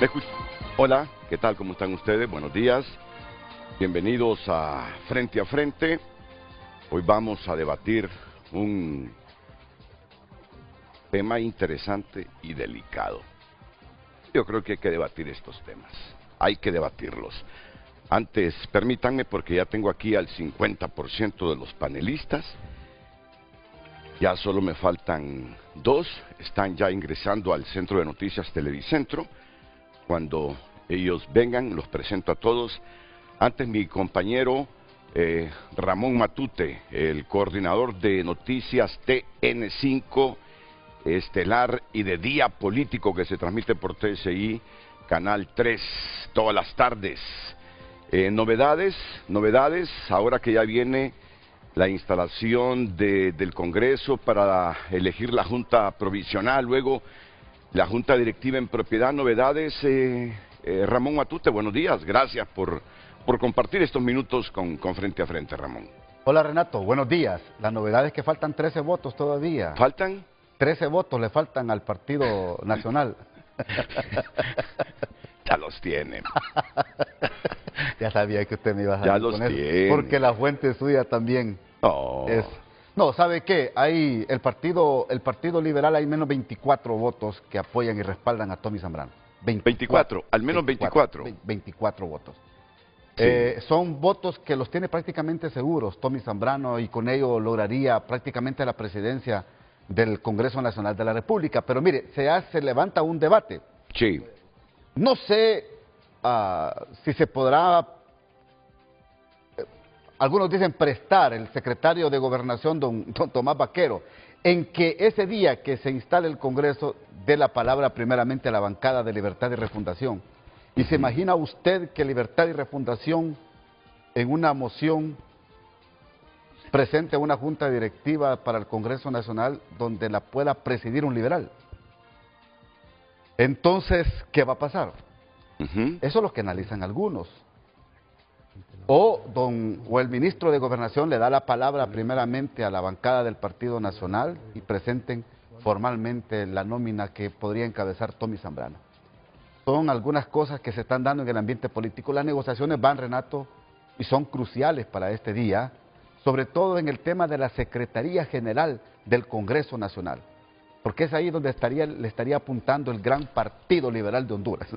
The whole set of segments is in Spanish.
Escuch- Hola, ¿qué tal? ¿Cómo están ustedes? Buenos días. Bienvenidos a Frente a Frente. Hoy vamos a debatir un tema interesante y delicado. Yo creo que hay que debatir estos temas. Hay que debatirlos. Antes, permítanme, porque ya tengo aquí al 50% de los panelistas. Ya solo me faltan dos. Están ya ingresando al Centro de Noticias Televicentro. Cuando ellos vengan, los presento a todos. Antes, mi compañero Ramón Matute, el coordinador de noticias TN5, estelar y de día político, que se transmite por TSI, Canal 3, todas las tardes. Novedades, ahora que ya viene la instalación del Congreso para elegir la Junta Provisional, luego la Junta Directiva en propiedad. Novedades, Ramón Matute, buenos días, gracias por compartir estos minutos con Frente a Frente, Ramón. Hola Renato, buenos días. La novedad es que faltan 13 votos todavía. ¿Faltan? 13 votos le faltan al Partido Nacional. Ya los tienen. Ya sabía que usted me iba a Ya salir los con eso, tiene. porque la fuente suya también No. es... No, ¿sabe qué? Hay el partido Liberal, hay menos 24 votos que apoyan y respaldan a Tommy Zambrano. 24, al menos 24. 24 votos. Sí. Son votos que los tiene prácticamente seguros Tommy Zambrano, y con ello lograría prácticamente la presidencia del Congreso Nacional de la República. Pero mire, se levanta un debate. Sí. No sé si se podrá, algunos dicen prestar, el secretario de Gobernación, don Tomás Vaquero, en que ese día que se instale el Congreso dé la palabra primeramente a la bancada de Libertad y Refundación. ¿Y se imagina usted que Libertad y Refundación en una moción presente una junta directiva para el Congreso Nacional donde la pueda presidir un liberal? Entonces, ¿qué va a pasar? Eso es lo que analizan algunos. O el ministro de Gobernación le da la palabra primeramente a la bancada del Partido Nacional y presenten formalmente la nómina que podría encabezar Tommy Zambrano. Son algunas cosas que se están dando en el ambiente político. Las negociaciones van, Renato, y son cruciales para este día, sobre todo en el tema de la Secretaría General del Congreso Nacional, porque es ahí donde le estaría apuntando el gran Partido Liberal de Honduras,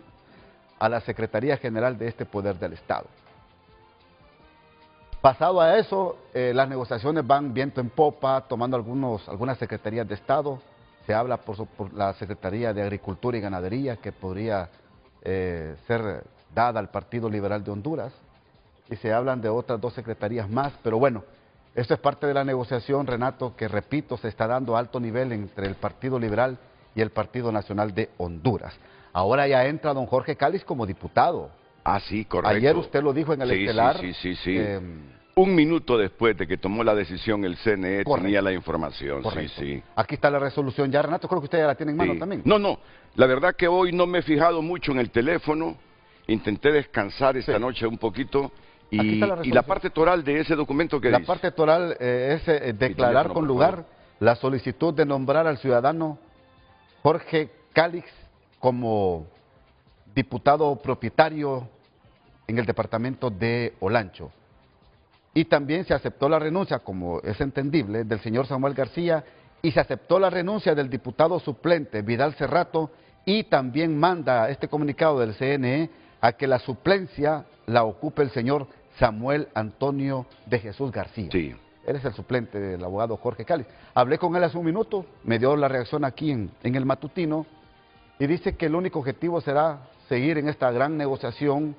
a la Secretaría General de este poder del Estado. Pasado a eso, las negociaciones van viento en popa, tomando algunas secretarías de Estado. Se habla por la Secretaría de Agricultura y Ganadería, que podría ser dada al Partido Liberal de Honduras, y se hablan de otras dos secretarías más, pero bueno, esto es parte de la negociación, Renato, que repito, se está dando a alto nivel entre el Partido Liberal y el Partido Nacional de Honduras. Ahora ya entra don Jorge Cáliz como diputado. Ah, sí, correcto. Ayer usted lo dijo en el estelar. Sí. Un minuto después de que tomó la decisión el CNE, correcto, tenía la información. Correcto. Sí. Aquí está la resolución ya, Renato, creo que usted ya la tiene en mano también. No, la verdad que hoy no me he fijado mucho en el teléfono, intenté descansar esta noche un poquito, y la parte toral de ese documento que dice. La parte toral es declarar con lugar la solicitud de nombrar al ciudadano Jorge Cáliz como diputado propietario en el departamento de Olancho. Y también se aceptó la renuncia, como es entendible, del señor Samuel García, y se aceptó la renuncia del diputado suplente Vidal Cerrato, y también manda este comunicado del CNE a que la suplencia la ocupe el señor Samuel Antonio de Jesús García. Sí. Él es el suplente del abogado Jorge Cáliz. Hablé con él hace un minuto, me dio la reacción aquí en el matutino, y dice que el único objetivo será seguir en esta gran negociación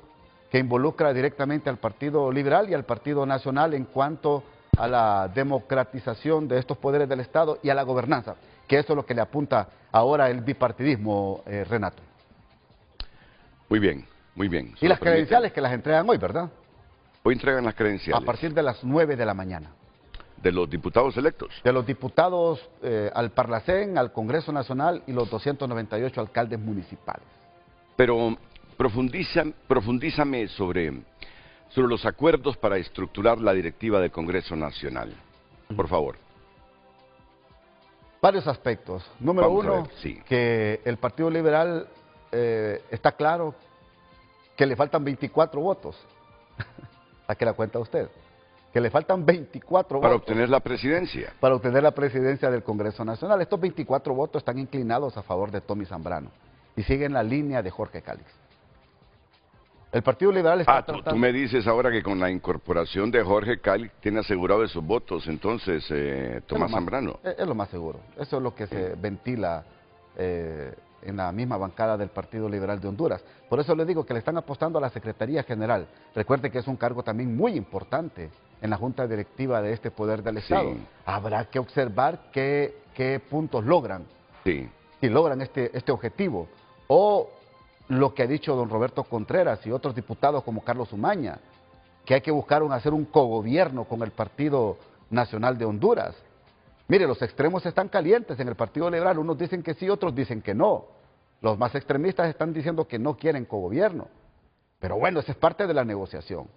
que involucra directamente al Partido Liberal y al Partido Nacional en cuanto a la democratización de estos poderes del Estado y a la gobernanza, que eso es lo que le apunta ahora el bipartidismo, Renato. Muy bien. Y las credenciales que las entregan hoy, ¿verdad? Hoy entregan las credenciales. A partir de las 9 de la mañana. ¿De los diputados electos? De los diputados al Parlacén, al Congreso Nacional y los 298 alcaldes municipales. Pero profundízame sobre los acuerdos para estructurar la directiva del Congreso Nacional, por favor. Varios aspectos. Número uno, sí, que el Partido Liberal está claro que le faltan 24 votos. ¿A qué la cuenta usted? Que le faltan 24 para votos. obtener la presidencia. Para obtener la presidencia del Congreso Nacional. Estos 24 votos están inclinados a favor de Tommy Zambrano y siguen la línea de Jorge Calix. El Partido Liberal está tratando... Tú me dices ahora que con la incorporación de Jorge Calix tiene asegurado esos votos, entonces, Tomás Zambrano. Es lo más seguro. Eso es lo que se ventila en la misma bancada del Partido Liberal de Honduras. Por eso le digo que le están apostando a la Secretaría General. Recuerde que es un cargo también muy importante en la Junta Directiva de este Poder del Estado. Sí. Habrá que observar qué puntos logran. Sí. Si logran este objetivo. O lo que ha dicho don Roberto Contreras y otros diputados como Carlos Umaña, que hay que buscar hacer un cogobierno con el Partido Nacional de Honduras. Mire, los extremos están calientes en el Partido Liberal, unos dicen que sí, otros dicen que no. Los más extremistas están diciendo que no quieren cogobierno. Pero bueno, esa es parte de la negociación.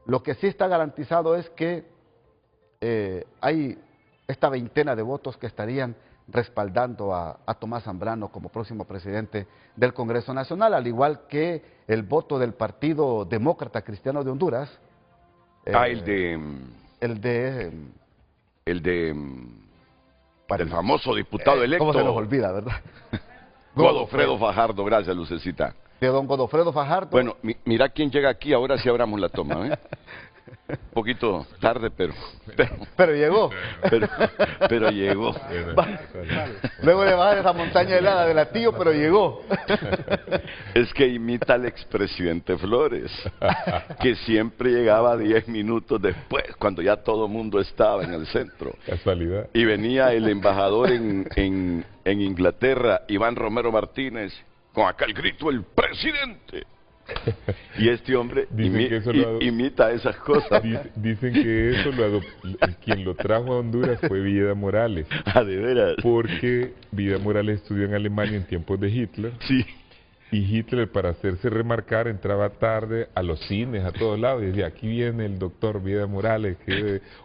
Lo que sí está garantizado es que hay esta veintena de votos que estarían respaldando a Tomás Zambrano como próximo presidente del Congreso Nacional, al igual que el voto del Partido Demócrata Cristiano de Honduras. Del famoso diputado electo. ¿Cómo se nos olvida, verdad? Godofredo Fajardo, gracias, Lucecita. De don Godofredo Fajardo. Bueno, mira quién llega aquí, ahora sí abramos la toma, ¿eh? Un poquito tarde, pero llegó. Pero llegó. Luego de bajar esa montaña helada del Latillo, pero llegó. Es que imita al expresidente Flores, que siempre llegaba 10 minutos después, cuando ya todo el mundo estaba en el centro. Casualidad. Y venía el embajador en Inglaterra, Iván Romero Martínez, con acá el grito, el presidente. Y este hombre imita esas cosas. Dicen que eso quien lo trajo a Honduras fue Vida Morales. Ah, ¿de veras? Porque Vida Morales estudió en Alemania en tiempos de Hitler. Sí. Y Hitler, para hacerse remarcar, entraba tarde a los cines, a todos lados, y decía, aquí viene el doctor Vida Morales,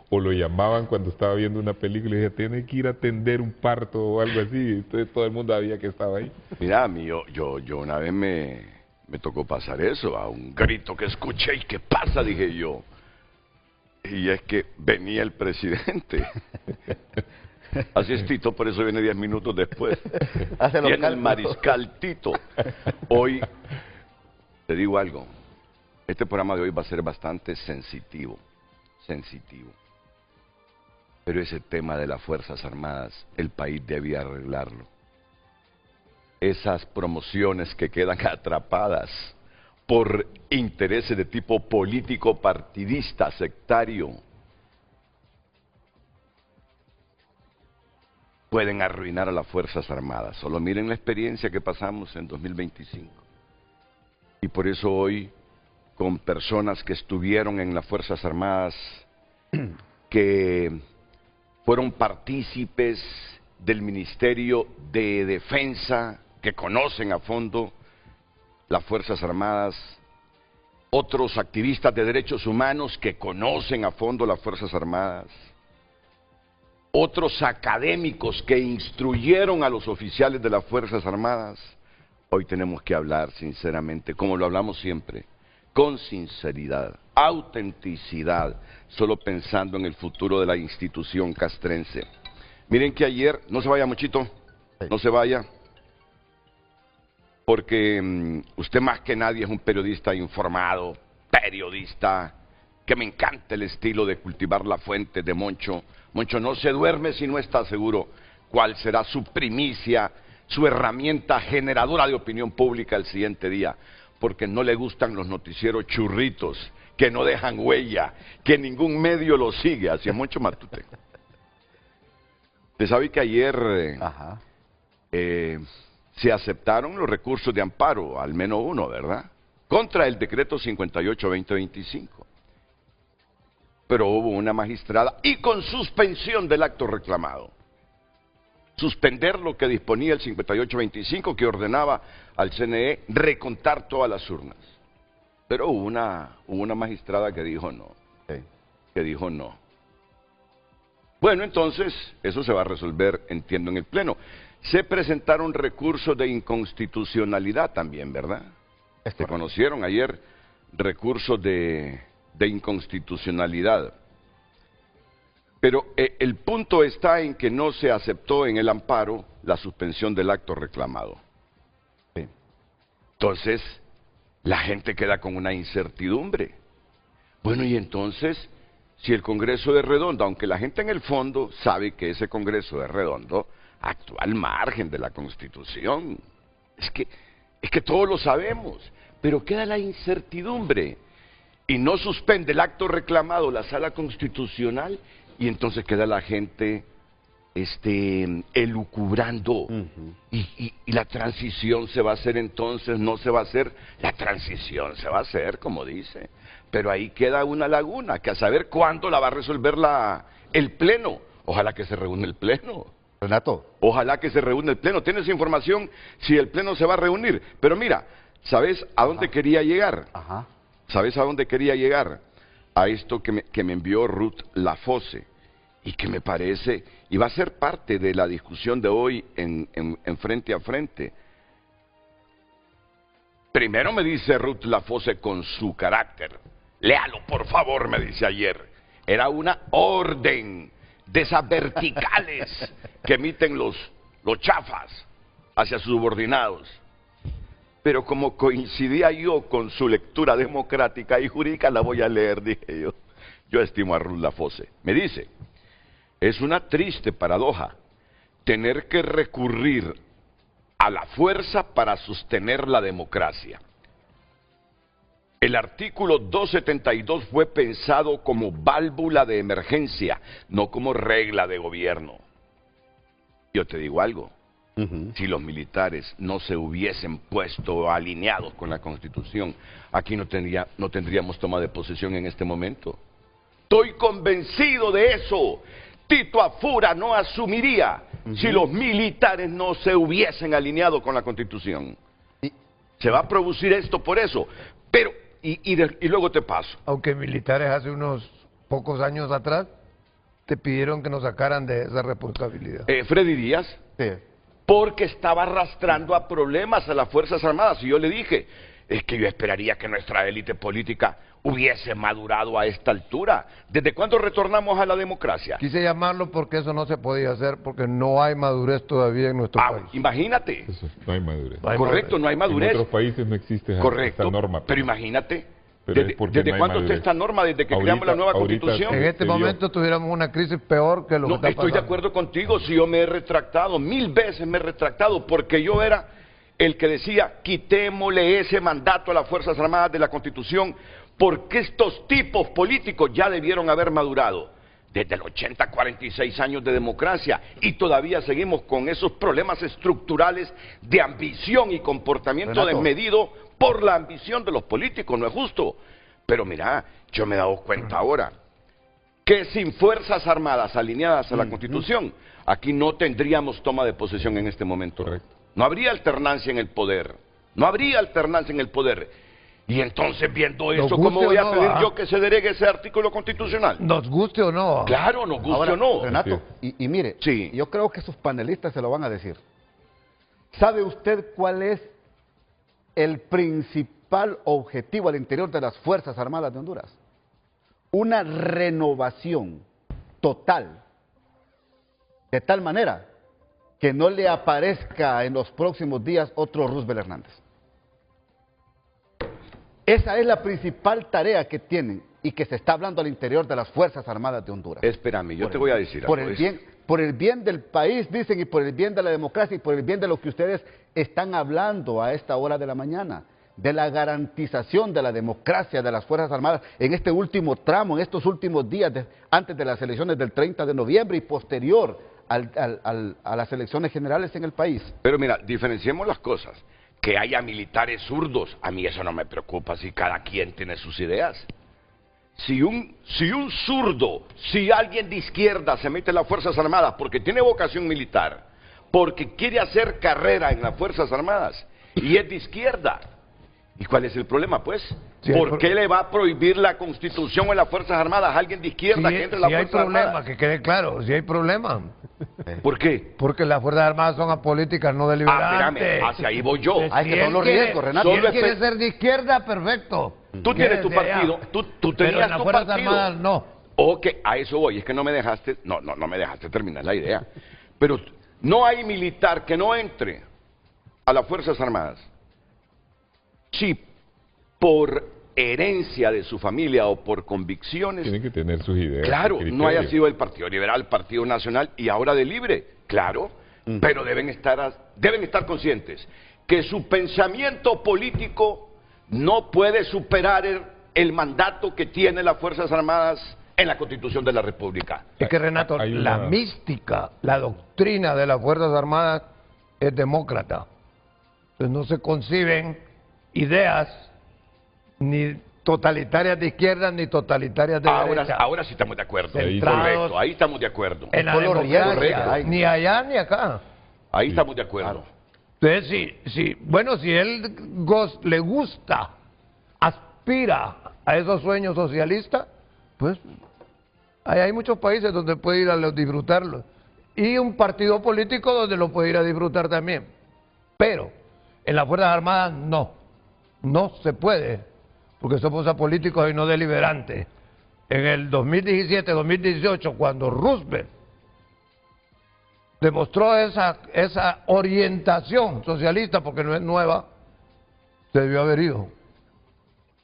o lo llamaban cuando estaba viendo una película, y decía, tiene que ir a atender un parto o algo así. Entonces todo el mundo sabía que estaba ahí. Mira, yo una vez me tocó pasar eso, a un grito que escuché, ¿y qué pasa? Dije yo. Y es que venía el presidente. Así es Tito, por eso viene 10 minutos después. Viene el mariscal Tito. Hoy, te digo algo, este programa de hoy va a ser bastante sensitivo. Pero ese tema de las Fuerzas Armadas, el país debía arreglarlo. Esas promociones que quedan atrapadas por intereses de tipo político, partidista, sectario, pueden arruinar a las Fuerzas Armadas. Solo miren la experiencia que pasamos en 2025. Y por eso hoy, con personas que estuvieron en las Fuerzas Armadas, que fueron partícipes del Ministerio de Defensa, que conocen a fondo las Fuerzas Armadas, otros activistas de derechos humanos que conocen a fondo las Fuerzas Armadas, otros académicos que instruyeron a los oficiales de las Fuerzas Armadas. Hoy tenemos que hablar sinceramente, como lo hablamos siempre, con sinceridad, autenticidad, solo pensando en el futuro de la institución castrense. Miren que ayer, no se vaya Mochito, no se vaya, porque usted más que nadie es un periodista informado, periodista, que me encanta el estilo de cultivar la fuente de Moncho. Moncho no se duerme si no está seguro cuál será su primicia, su herramienta generadora de opinión pública el siguiente día, porque no le gustan los noticieros churritos, que no dejan huella, que ningún medio lo sigue. Así es Moncho Matute. Usted sabe que ayer se aceptaron los recursos de amparo, al menos uno, ¿verdad?, contra el decreto 58-2025. Pero hubo una magistrada, y con suspensión del acto reclamado, suspender lo que disponía el 58-25, que ordenaba al CNE recontar todas las urnas. Pero hubo una magistrada que dijo no, que dijo no. Bueno, entonces, eso se va a resolver, entiendo, en el Pleno. Se presentaron recursos de inconstitucionalidad también, ¿verdad? Se conocieron ayer recursos de inconstitucionalidad. Pero el punto está en que no se aceptó en el amparo la suspensión del acto reclamado. Sí. Entonces, la gente queda con una incertidumbre. Bueno, y entonces, si el Congreso es redondo, aunque la gente en el fondo sabe que ese Congreso es redondo, actúa al margen de la Constitución. Es que todos lo sabemos, pero queda la incertidumbre. Y no suspende el acto reclamado la Sala Constitucional, y entonces queda la gente elucubrando. Y la transición se va a hacer entonces, no se va a hacer. La transición se va a hacer, como dice. Pero ahí queda una laguna, que a saber cuándo la va a resolver el Pleno. Ojalá que se reúne el Pleno. Renato. Ojalá que se reúne el Pleno. ¿Tienes información si el Pleno se va a reunir? Pero mira, ¿sabes a dónde quería llegar? Ajá. ¿Sabes a dónde quería llegar? A esto que me envió Ruth Lafose, y que me parece, y va a ser parte de la discusión de hoy en Frente a Frente. Primero me dice Ruth Lafose con su carácter, léalo por favor, me dice ayer, era una orden de esas verticales que emiten los chafas hacia sus subordinados. Pero como coincidía yo con su lectura democrática y jurídica, la voy a leer, dije yo. Yo estimo a Ruth Lafose. Me dice, es una triste paradoja tener que recurrir a la fuerza para sostener la democracia. El artículo 272 fue pensado como válvula de emergencia, no como regla de gobierno. Yo te digo algo. Si los militares no se hubiesen puesto alineados con la Constitución, aquí no tendríamos toma de posesión en este momento. Estoy convencido de eso. Tito Afura no asumiría si los militares no se hubiesen alineado con la Constitución. Se va a producir esto por eso. Pero, y luego te paso. Aunque militares hace unos pocos años atrás te pidieron que nos sacaran de esa responsabilidad. Freddy Díaz. Sí. Porque estaba arrastrando a problemas a las Fuerzas Armadas. Y yo le dije, es que yo esperaría que nuestra élite política hubiese madurado a esta altura. ¿Desde cuándo retornamos a la democracia? Quise llamarlo porque eso no se podía hacer, porque no hay madurez todavía en nuestro país. Imagínate. Eso, no hay madurez. Correcto, no hay madurez. En otros países no existe esta norma. Pero imagínate. Pero ¿Desde no cuándo está esta norma? ¿Desde que creamos la nueva Constitución? En este momento tuviéramos una crisis peor que lo que está pasando. Estoy de acuerdo contigo, si yo me he retractado, 1000 veces me he retractado, porque yo era el que decía, quitémosle ese mandato a las Fuerzas Armadas de la Constitución, porque estos tipos políticos ya debieron haber madurado. Desde el 80, 46 años de democracia, y todavía seguimos con esos problemas estructurales de ambición y comportamiento desmedido por la ambición de los políticos, no es justo. Pero mira, yo me he dado cuenta ahora que sin Fuerzas Armadas alineadas a la Constitución, aquí no tendríamos toma de posesión en este momento. Correcto. No habría alternancia en el poder, no habría alternancia en el poder. Y entonces, viendo eso, ¿cómo voy a pedir yo que se derogue ese artículo constitucional? Nos guste o no. Claro, nos guste o no. Renato, y mire, sí, yo creo que sus panelistas se lo van a decir. ¿Sabe usted cuál es el principal objetivo al interior de las Fuerzas Armadas de Honduras? Una renovación total, de tal manera que no le aparezca en los próximos días otro Roosevelt Hernández. Esa es la principal tarea que tienen y que se está hablando al interior de las Fuerzas Armadas de Honduras. Espérame, yo te voy a decir algo. Por el bien del país, dicen, y por el bien de la democracia, y por el bien de lo que ustedes están hablando a esta hora de la mañana, de la garantización de la democracia de las Fuerzas Armadas en este último tramo, en estos últimos días, antes de las elecciones del 30 de noviembre y posterior a las elecciones generales en el país. Pero mira, diferenciemos las cosas. Que haya militares zurdos, a mí eso no me preocupa si cada quien tiene sus ideas. Si un zurdo, si alguien de izquierda se mete en las Fuerzas Armadas porque tiene vocación militar, porque quiere hacer carrera en las Fuerzas Armadas y es de izquierda, ¿Y cuál es el problema, pues? Sí, ¿Por qué le va a prohibir la Constitución en las Fuerzas Armadas a alguien de izquierda que entre en las hay Fuerzas problema, Armadas? que quede claro, si hay problema. ¿Por qué? Porque las Fuerzas Armadas son apolíticas, no deliberantes. Espérame, hacia ahí voy yo. Hay que son los riesgos, Renato. Si él quiere ser de izquierda, perfecto. Tú tienes tu Quédese allá. partido, tú Pero tenías en las tu Fuerzas partido. Armadas no. Ok, a eso voy, es que no me dejaste terminar la idea. Pero no hay militar que no entre a las Fuerzas Armadas si por herencia de su familia o por convicciones. Tienen que tener sus ideas. Claro, sus no haya criterios. sido el Partido Liberal, el Partido Nacional y ahora de Libre, claro, pero deben estar conscientes que su pensamiento político no puede superar el mandato que tienen las Fuerzas Armadas en la Constitución de la República. Es que, Renato, Hay la una- mística, la doctrina de las Fuerzas Armadas es demócrata. Entonces no se conciben ideas ni totalitarias de izquierda ni totalitarias de derecha. Ahora sí estamos de acuerdo. Centrados Correcto, ahí estamos de acuerdo. en la Por los riesgos que democracia, hay. ni allá ni acá. Ahí estamos de acuerdo. Entonces, si él le gusta, aspira a esos sueños socialistas, pues hay muchos países donde puede ir a disfrutarlo. Y un partido político donde lo puede ir a disfrutar también. Pero en las Fuerzas Armadas no se puede, porque somos apolíticos y no deliberantes. En el 2017-2018, cuando Roosevelt demostró esa orientación socialista, porque no es nueva, se debió haber ido.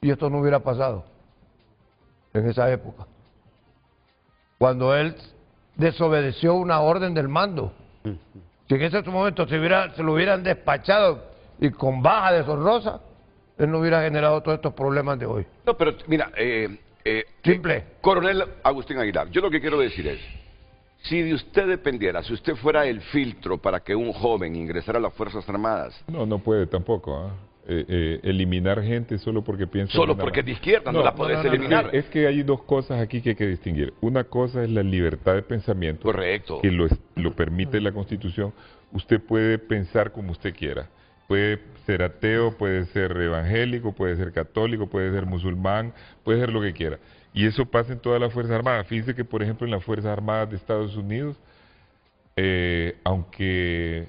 Y esto no hubiera pasado en esa época. Cuando él desobedeció una orden del mando. Si en ese momento se lo hubieran despachado y con baja deshonrosa, él no hubiera generado todos estos problemas de hoy. No, pero mira, Simple. Coronel Agustín Aguilar, yo lo que quiero decir es, si de usted dependiera, si usted fuera el filtro para que un joven ingresara a las Fuerzas Armadas, No puede tampoco. Eliminar gente solo porque piensa... solo en una porque es ma- de izquierda no la podés eliminar. Es que hay dos cosas aquí que hay que distinguir. Una cosa es la libertad de pensamiento. Correcto. Que lo permite la Constitución. Usted puede pensar como usted quiera. Puede ser ateo, puede ser evangélico, puede ser católico, puede ser musulmán, puede ser lo que quiera. Y eso pasa en todas las Fuerzas Armadas. Fíjese que, por ejemplo, en las Fuerzas Armadas de Estados Unidos, aunque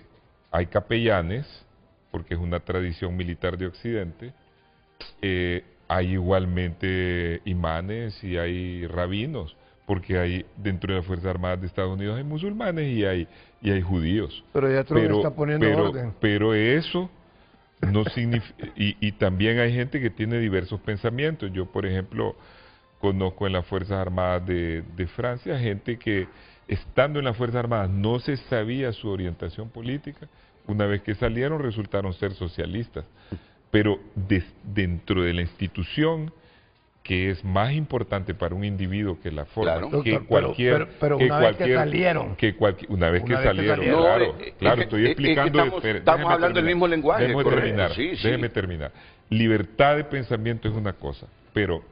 hay capellanes, porque es una tradición militar de Occidente, hay igualmente imanes y hay rabinos, porque hay dentro de las Fuerzas Armadas de Estados Unidos hay musulmanes y hay judíos. Pero ya Trump está poniendo orden. Pero eso no significa... Y también hay gente que tiene diversos pensamientos. Yo, por ejemplo, conozco en las Fuerzas Armadas de Francia gente que, estando en las Fuerzas Armadas, no se sabía su orientación política. Una vez que salieron resultaron ser socialistas, pero dentro de la institución, que es más importante para un individuo que la forma, Claro. que Doctor, cualquier... pero una vez que salieron. Una vez que Una vez que salieron, salieron. claro, No, claro, estoy explicando... estamos hablando del mismo lenguaje, correcto, sí. Déjeme terminar. Libertad de pensamiento es una cosa, pero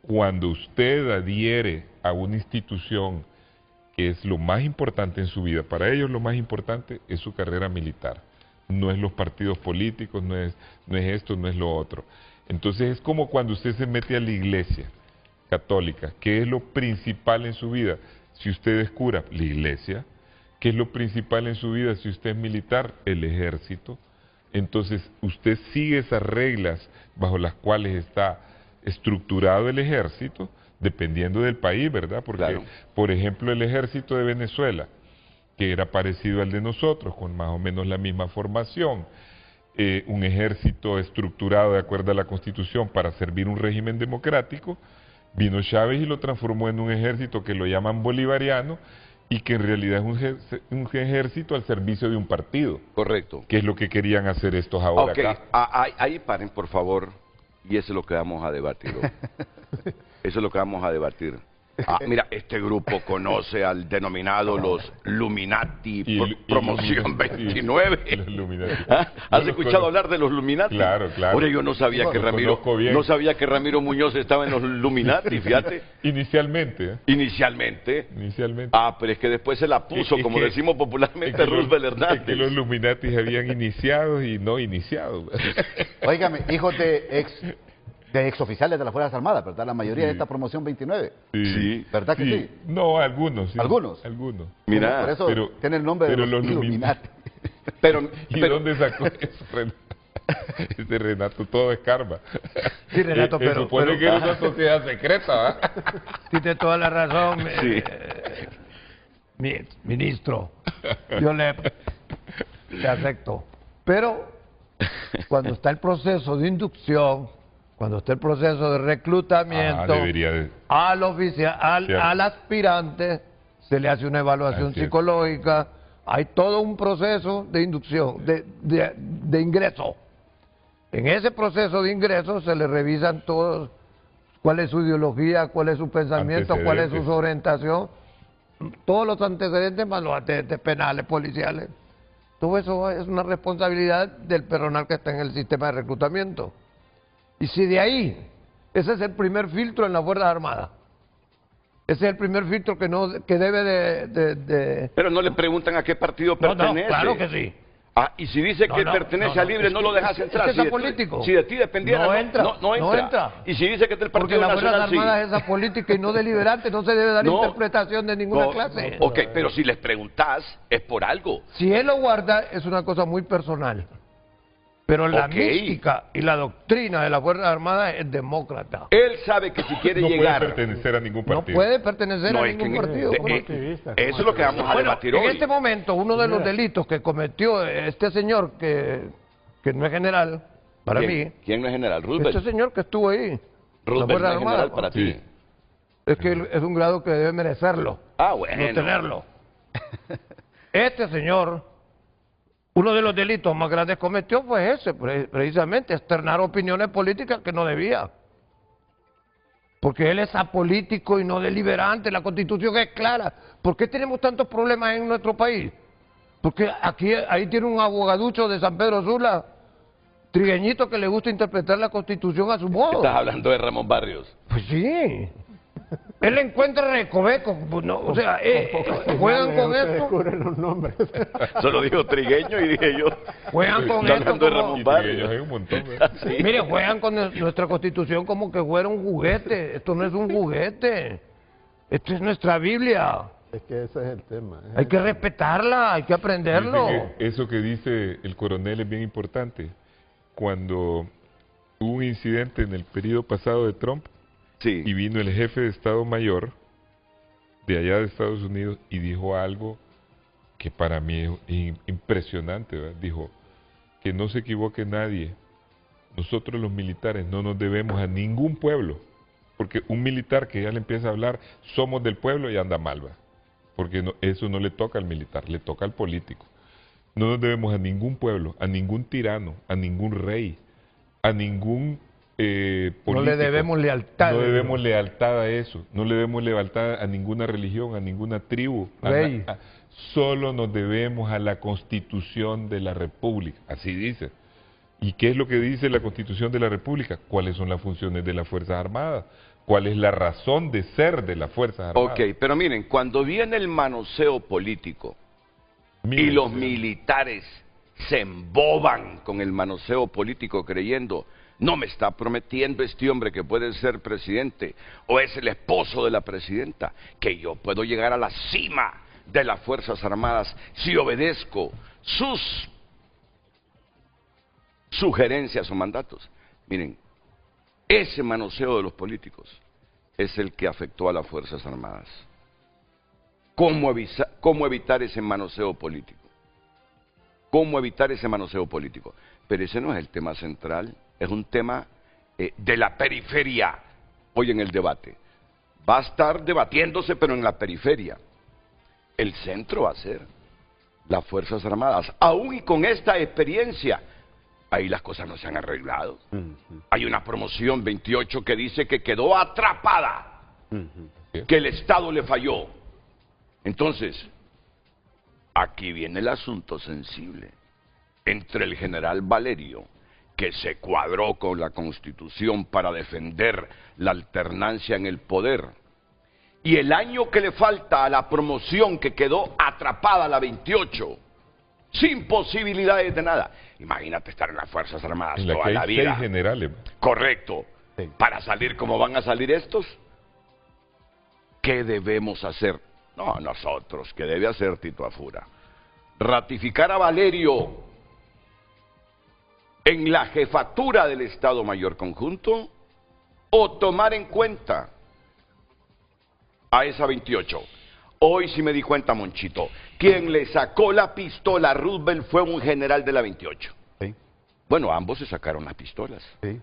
cuando usted adhiere a una institución que es lo más importante en su vida, para ellos lo más importante es su carrera militar, no es los partidos políticos, no es esto, no es lo otro. Entonces es como cuando usted se mete a la iglesia católica, ¿qué es lo principal en su vida? Si usted es cura, la iglesia. ¿Qué es lo principal en su vida si usted es militar? El ejército. Entonces usted sigue esas reglas bajo las cuales está estructurado el ejército, dependiendo del país, ¿verdad? Porque, Claro. por ejemplo, el ejército de Venezuela, que era parecido al de nosotros, con más o menos la misma formación, un ejército estructurado de acuerdo a la Constitución para servir un régimen democrático, vino Chávez y lo transformó en un ejército que lo llaman bolivariano y que en realidad es un ejército al servicio de un partido, Correcto. que es lo que querían hacer estos ahora Ok, acá. ahí paren, por favor, y eso es lo que vamos a debatir hoy. Eso es lo que vamos a debatir. Mira, este grupo conoce al denominado los Luminati Promoción 29. Los Luminati. ¿Has escuchado hablar de los Luminati? Claro, claro. Ahora yo no sabía que Ramiro Muñoz estaba en los Luminati, fíjate. Inicialmente. Inicialmente. Pero es que después se la puso, como decimos popularmente, Roosevelt Hernández. Es que los Luminati habían iniciado y no iniciado. Óigame, hijos de exoficiales de las Fuerzas Armadas, ¿verdad? La mayoría de esta promoción 29. Sí. ¿Verdad que sí? No, algunos. Sí. ¿Algunos? Mira, por eso tiene el nombre de los Illuminati. ¿Y dónde sacó eso, Renato? Ese Renato todo escarba. Sí, Renato, se supone que era una sociedad secreta, ¿verdad? Tiene toda la razón, ministro. Yo le acepto. Pero cuando está el proceso de inducción, cuando está el proceso de reclutamiento, al aspirante se le hace una evaluación psicológica, hay todo un proceso de inducción, de ingreso. En ese proceso de ingreso se le revisan todos, cuál es su ideología, cuál es su pensamiento, cuál es su orientación, todos los antecedentes más los antecedentes penales, policiales. Todo eso es una responsabilidad del personal que está en el sistema de reclutamiento. Y si de ahí, ese es el primer filtro en las Fuerzas Armadas. Ese es el primer filtro que debe de... Pero no le preguntan a qué partido pertenece. No, claro que sí. Y si dice que pertenece a Libre, no lo dejas entrar. Es que es político. Si de ti dependiera, no entra. Y si dice que es del Partido Nacional, porque las Fuerzas Armadas es apolítica y no deliberante, no se debe dar interpretación de ninguna clase. Ok, pero si les preguntas, es por algo. Si él lo guarda, es una cosa muy personal. Pero la mística y la doctrina de las Fuerzas Armadas es demócrata. Él sabe que si quiere llegar... No puede pertenecer a ningún partido. No puede pertenecer a ningún partido. Eso es lo que vamos a debatir hoy. En este momento, uno de los delitos que cometió este señor, que no es general, para mí... ¿Quién no es general? ¿Roosevelt? Este señor que estuvo ahí. ¿Roosevelt no es general para ti? Es que es un grado que debe merecerlo. Bueno. No tenerlo. Este señor... Uno de los delitos más grandes que cometió fue ese, precisamente, externar opiniones políticas que no debía. Porque él es apolítico y no deliberante, la Constitución es clara. ¿Por qué tenemos tantos problemas en nuestro país? Porque ahí tiene un abogaducho de San Pedro Sula, trigueñito, que le gusta interpretar la Constitución a su modo. ¿Estás hablando de Ramón Barrios? Pues sí. Él encuentra recovecos, o sea, juegan con esto. Los nombres. Solo dijo trigueño y dije yo. Juegan con esto. De Ramón Barrios. Hay un montón. Sí. Mire, juegan con nuestra Constitución como que fuera un juguete. Esto no es un juguete. Esto es nuestra Biblia. Es que ese es el tema. Hay que respetarla, hay que aprenderlo. Eso que dice el coronel es bien importante. Cuando hubo un incidente en el periodo pasado de Trump, y vino el jefe de Estado Mayor de allá de Estados Unidos y dijo algo que para mí es impresionante, ¿verdad? Dijo que no se equivoque nadie. Nosotros los militares no nos debemos a ningún pueblo, porque un militar que ya le empieza a hablar, somos del pueblo, y anda mal, ¿verdad? Porque eso no le toca al militar, le toca al político. No nos debemos a ningún pueblo, a ningún tirano, a ningún rey, a ningún... político. No le debemos lealtad. No debemos lealtad a eso. No le debemos lealtad a ninguna religión, a ninguna tribu. Solo nos debemos a la Constitución de la República. Así dice. ¿Y qué es lo que dice la Constitución de la República? ¿Cuáles son las funciones de las Fuerzas Armadas? ¿Cuál es la razón de ser de las Fuerzas Armadas? Ok, pero miren, cuando viene el manoseo político y los militares se emboban con el manoseo político creyendo... No me está prometiendo este hombre que puede ser presidente o es el esposo de la presidenta, que yo puedo llegar a la cima de las Fuerzas Armadas si obedezco sus sugerencias o mandatos. Miren, ese manoseo de los políticos es el que afectó a las Fuerzas Armadas. ¿Cómo evitar ese manoseo político? ¿Cómo evitar ese manoseo político? Pero ese no es el tema central. Es un tema de la periferia hoy en el debate. Va a estar debatiéndose, pero en la periferia. El centro va a ser las Fuerzas Armadas. Aún y con esta experiencia, ahí las cosas no se han arreglado. Hay una promoción 28 que dice que quedó atrapada. que el Estado le falló. Entonces, aquí viene el asunto sensible. Entre el general Valerio, que se cuadró con la Constitución para defender la alternancia en el poder, y el año que le falta a la promoción que quedó atrapada a la 28, sin posibilidades de nada. Imagínate estar en las Fuerzas Armadas en la toda que hay la vida. 6 generales. Correcto. Sí. Para salir como van a salir estos, ¿qué debemos hacer? No, nosotros, ¿qué debe hacer Tito Afura? Ratificar a Valerio en la jefatura del Estado Mayor Conjunto o tomar en cuenta a esa 28. Hoy sí me di cuenta, Monchito, quien le sacó la pistola a Roosevelt fue un general de la 28. Sí. Bueno, ambos se sacaron las pistolas. Sí.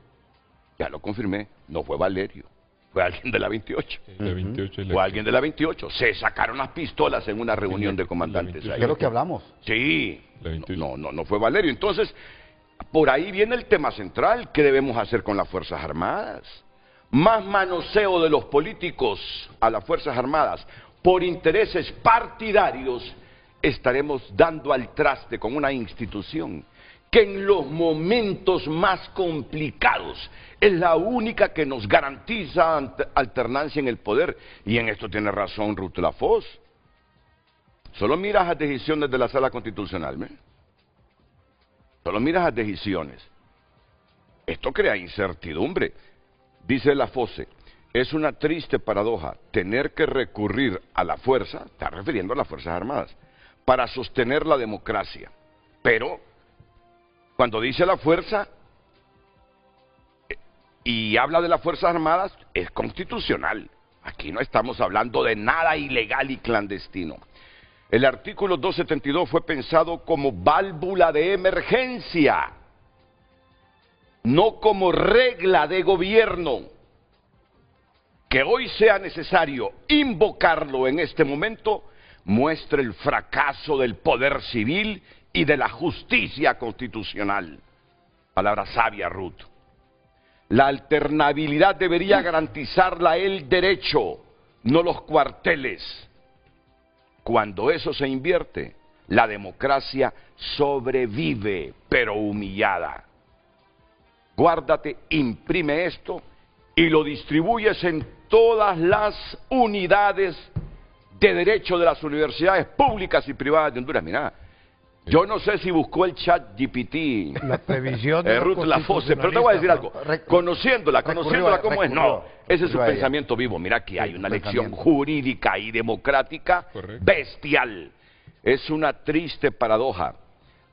Ya lo confirmé, no fue Valerio, fue alguien de la 28. La 28 es la Fue que- alguien de la 28. Se sacaron las pistolas en una reunión de comandantes. 28. ahí. ¿Qué es lo que hablamos? Sí, La 28. no fue Valerio. Entonces, por ahí viene el tema central. ¿Qué debemos hacer con las Fuerzas Armadas? Más manoseo de los políticos a las Fuerzas Armadas por intereses partidarios, estaremos dando al traste con una institución que en los momentos más complicados es la única que nos garantiza alternancia en el poder. Y en esto tiene razón Ruth Lafosse. Solo miras las decisiones de la Sala Constitucional, ¿ve? Solo miras las decisiones. Esto crea incertidumbre. Dice Lafosse, es una triste paradoja tener que recurrir a la fuerza, está refiriendo a las Fuerzas Armadas, para sostener la democracia. Pero, cuando dice la fuerza, y habla de las Fuerzas Armadas, es constitucional. Aquí no estamos hablando de nada ilegal y clandestino. El artículo 272 fue pensado como válvula de emergencia, no como regla de gobierno. Que hoy sea necesario invocarlo en este momento muestra el fracaso del poder civil y de la justicia constitucional. Palabra sabia, Ruth. La alternabilidad debería garantizarla el derecho, no los cuarteles. Cuando eso se invierte, la democracia sobrevive, pero humillada. Guárdate, imprime esto y lo distribuyes en todas las unidades de derecho de las universidades públicas y privadas de Honduras. Mira, yo no sé si buscó el chat GPT, La previsión de Ruth Lafosse, pero te voy a decir algo. Conociéndola como es, no, ese es su pensamiento vivo. Mira, aquí hay una lección jurídica y democrática bestial. Es una triste paradoja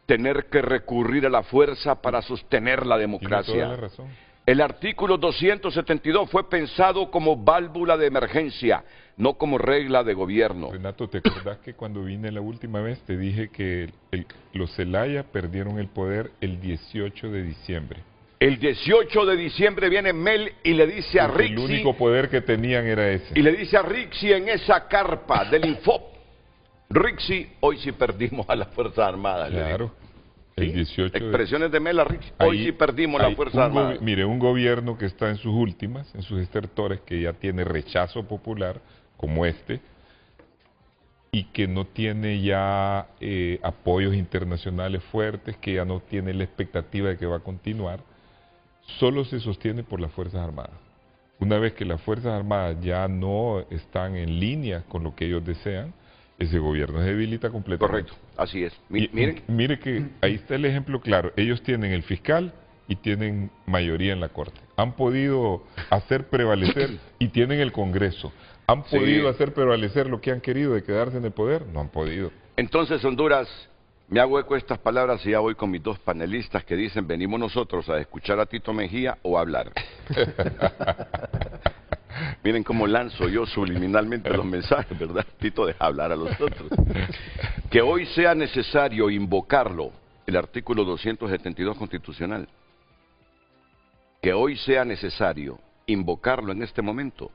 tener que recurrir a la fuerza para sostener la democracia. Tiene toda la razón. El artículo 272 fue pensado como válvula de emergencia, no como regla de gobierno. Renato, ¿te acordás que cuando vine la última vez te dije que los Zelaya perdieron el poder el 18 de diciembre? El 18 de diciembre viene Mel y le dice a Porque Rixi, el único poder que tenían era ese. y le dice a Rixi en esa carpa del Infop, Rixi, hoy sí perdimos a las Fuerzas Armadas. le digo. Claro, el 18 de... Expresiones de Mel a Rixi, hoy sí perdimos las Fuerzas Armadas. Mire, un gobierno que está en sus últimas, en sus estertores, que ya tiene rechazo popular, como este, y que no tiene ya apoyos internacionales fuertes, que ya no tiene la expectativa de que va a continuar, solo se sostiene por las Fuerzas Armadas. Una vez que las Fuerzas Armadas ya no están en línea con lo que ellos desean, ese gobierno se debilita completamente. Correcto, así es. Miren, Mire que ahí está el ejemplo claro. Ellos tienen el fiscal y tienen mayoría en la Corte. Han podido hacer prevalecer y tienen el Congreso. ¿Han Sí. podido hacer prevalecer lo que han querido de quedarse en el poder? No han podido. entonces Honduras, me hago eco de estas palabras y ya voy con mis dos panelistas que dicen, venimos nosotros a escuchar a Tito Mejía o a hablar. Miren cómo lanzo yo subliminalmente los mensajes, ¿verdad? Tito, deja hablar a los otros. Que hoy sea necesario invocarlo, el artículo 272 constitucional. Que hoy sea necesario invocarlo en este momento,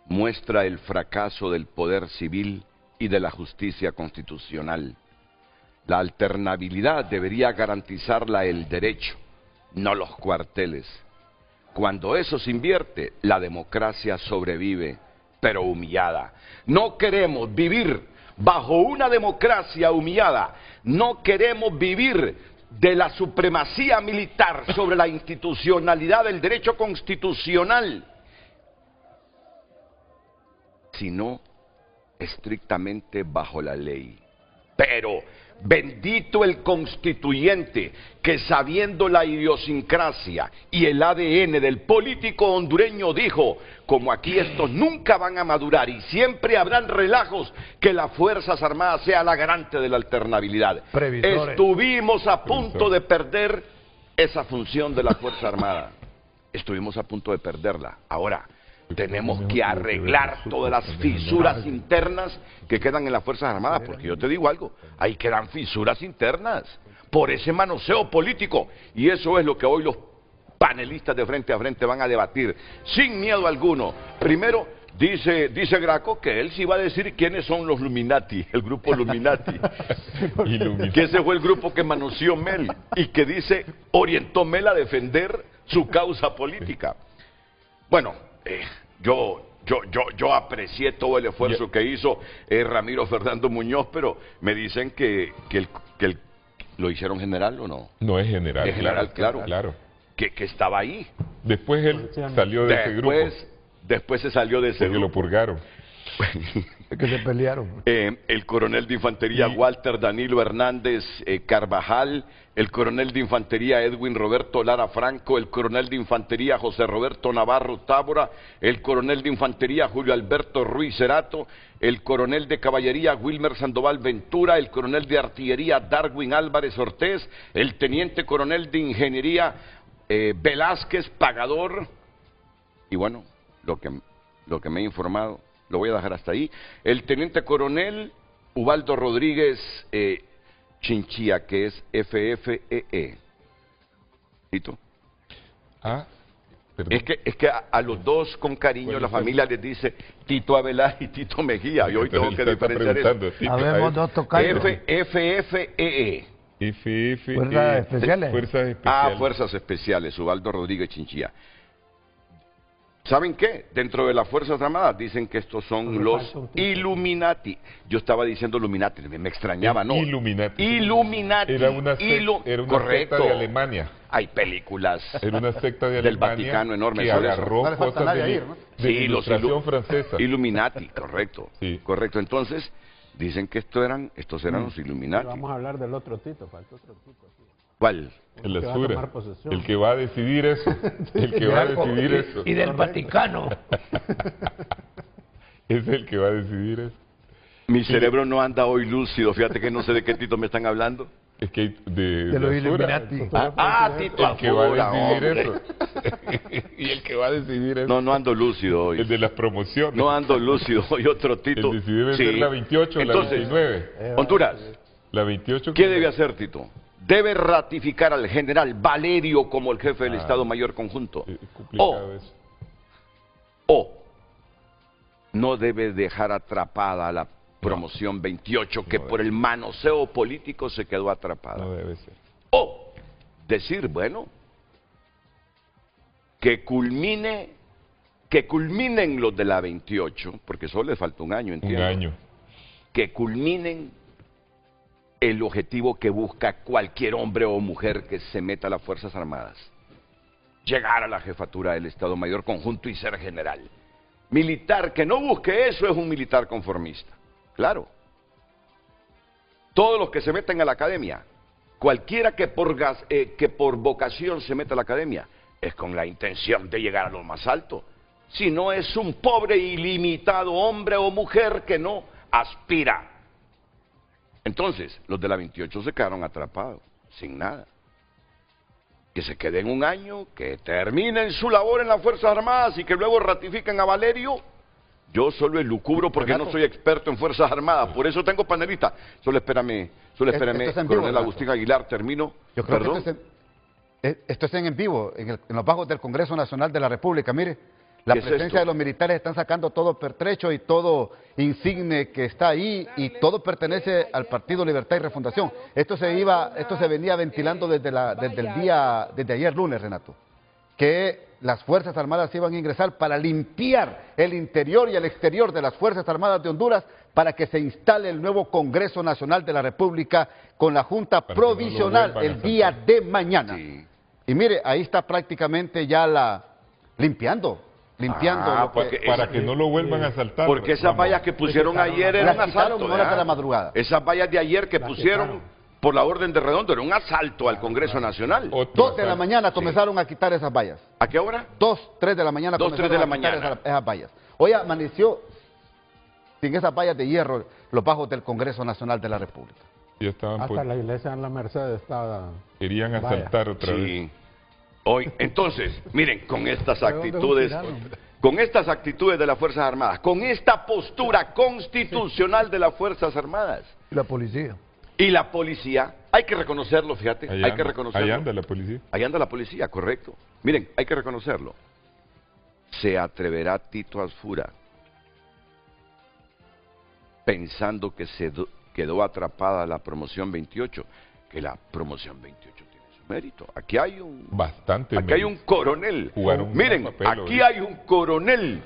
muestra el fracaso del poder civil y de la justicia constitucional. La alternabilidad debería garantizarla el derecho, no los cuarteles. Cuando eso se invierte, la democracia sobrevive, pero humillada. No queremos vivir bajo una democracia humillada. No queremos vivir de la supremacía militar sobre la institucionalidad del derecho constitucional, sino estrictamente bajo la ley. Pero bendito el constituyente que, sabiendo la idiosincrasia y el ADN del político hondureño, dijo: como aquí estos nunca van a madurar y siempre habrán relajos, que las Fuerzas Armadas sea la garante de la alternabilidad. Previsores. Estuvimos a punto de perder esa función de la Fuerza Armada. Estuvimos a punto de perderla. Ahora tenemos que arreglar todas las fisuras internas que quedan en las Fuerzas Armadas, porque yo te digo algo, ahí quedan fisuras internas por ese manoseo político, y eso es lo que hoy los panelistas de Frente a Frente van a debatir sin miedo alguno. Primero, dice Graco que él sí va a decir quiénes son los Illuminati, el grupo Illuminati, que ese fue el grupo que manoseó Mel y que dice orientó Mel a defender su causa política. Bueno, yo aprecié todo el esfuerzo que hizo Ramiro Fernando Muñoz, pero me dicen que lo hicieron general, ¿o no? No es general. Es general, claro. Que estaba ahí. Después él salió de ese grupo. Después se salió de ese grupo. Porque lo purgaron. Es que se pelearon. El coronel de infantería Walter Danilo Hernández Carvajal, el coronel de infantería Edwin Roberto Lara Franco, el coronel de infantería José Roberto Navarro Tábora, el coronel de infantería Julio Alberto Ruiz Cerato, el coronel de caballería Wilmer Sandoval Ventura, el coronel de artillería Darwin Álvarez Ortiz, el teniente coronel de ingeniería Velázquez Pagador, y bueno, lo que me he informado, lo voy a dejar hasta ahí. El teniente coronel Ubaldo Rodríguez Chinchilla, que es FFEE. ¿Tito? Perdón. Es que a los dos con cariño la familia les dice Tito Avelar y Tito Mejía, y hoy tengo que diferenciar eso. Habemos dos tocayos. FFEE. Fuerzas Especiales. Fuerzas Especiales. Fuerzas Especiales, Ubaldo Rodríguez Chinchilla. ¿Saben qué? Dentro de las Fuerzas Armadas dicen que estos son los Illuminati. Yo estaba diciendo Illuminati, me extrañaba, ¿no? Illuminati. Era una secta de Alemania. Hay películas era una secta de del Alemania Vaticano enorme que agarró cosas de la ilustración francesa. Illuminati, correcto. Sí. Correcto. Entonces, dicen que estos eran los Illuminati. Pero vamos a hablar del otro Tito, falta otro Tito. ¿Cuál? El Asura, el que va a decidir eso, Y del Vaticano. Es el que va a decidir eso. Mi cerebro no anda hoy lúcido, fíjate que no sé de qué Tito me están hablando. Es que de los Illuminati. Tito el que va a decidir hombre. eso. Y el que va a decidir eso. No ando lúcido hoy. El de las promociones. No ando lúcido hoy, otro Tito. El debe ser la 28 o la 29. Honduras. La 28. ¿Qué debe hacer, Tito? Debe ratificar al general Valerio como el jefe del Estado Mayor Conjunto. O no debe dejar atrapada a la promoción 28 que por el manoseo político se quedó atrapada. No debe ser. O decir, bueno, que culminen los de la 28, porque solo les falta un año, entiendo. Un año. Que culminen el objetivo que busca cualquier hombre o mujer que se meta a las Fuerzas Armadas: llegar a la jefatura del Estado Mayor Conjunto y ser general. Militar que no busque eso es un militar conformista. Claro. Todos los que se meten a la academia, cualquiera que por vocación se meta a la academia, es con la intención de llegar a lo más alto. Si no, es un pobre ilimitado hombre o mujer que no aspira. Entonces, los de la 28 se quedaron atrapados, sin nada. Que se queden un año, que terminen su labor en las Fuerzas Armadas y que luego ratifiquen a Valerio. Yo solo elucubro porque no soy experto en Fuerzas Armadas, por eso tengo panelista. Solo espérame, coronel Agustín Aguilar, termino. Yo creo que esto es en vivo, en los bajos del Congreso Nacional de la República, mire. La presencia de los militares están sacando todo pertrecho y todo insigne que está ahí, y todo pertenece al Partido Libertad y Refundación. Esto se venía ventilando desde ayer lunes, Renato, que las Fuerzas Armadas iban a ingresar para limpiar el interior y el exterior de las Fuerzas Armadas de Honduras para que se instale el nuevo Congreso Nacional de la República con la Junta Provisional el día de mañana. Sí. Y mire, ahí está prácticamente ya limpiando para que no lo vuelvan a asaltar. Porque esas vallas que pusieron ayer eran un asalto. Horas de la madrugada. Esas vallas de ayer que pusieron por la orden de Redondo era un asalto al Congreso Nacional. 2 de la mañana comenzaron a quitar esas vallas. ¿A qué hora? 2, 3 de la mañana 2, 3 de la mañana. Esas vallas. Hoy amaneció sin esas vallas de hierro los bajos del Congreso Nacional de la República. Ya estaban hasta la iglesia en la Merced estaba... Querían asaltar otra vez. Hoy, entonces, miren, con estas actitudes de las Fuerzas Armadas, con esta postura constitucional de las Fuerzas Armadas. La policía. Y la policía, hay que reconocerlo, fíjate, hay que reconocerlo. Ahí anda la policía. Ahí anda la policía, correcto. Miren, hay que reconocerlo. ¿Se atreverá Tito Asfura, pensando que quedó atrapada la promoción 28, que la promoción 28 tiene su mérito? Aquí hay un... Aquí hay un coronel. Miren, aquí hay un coronel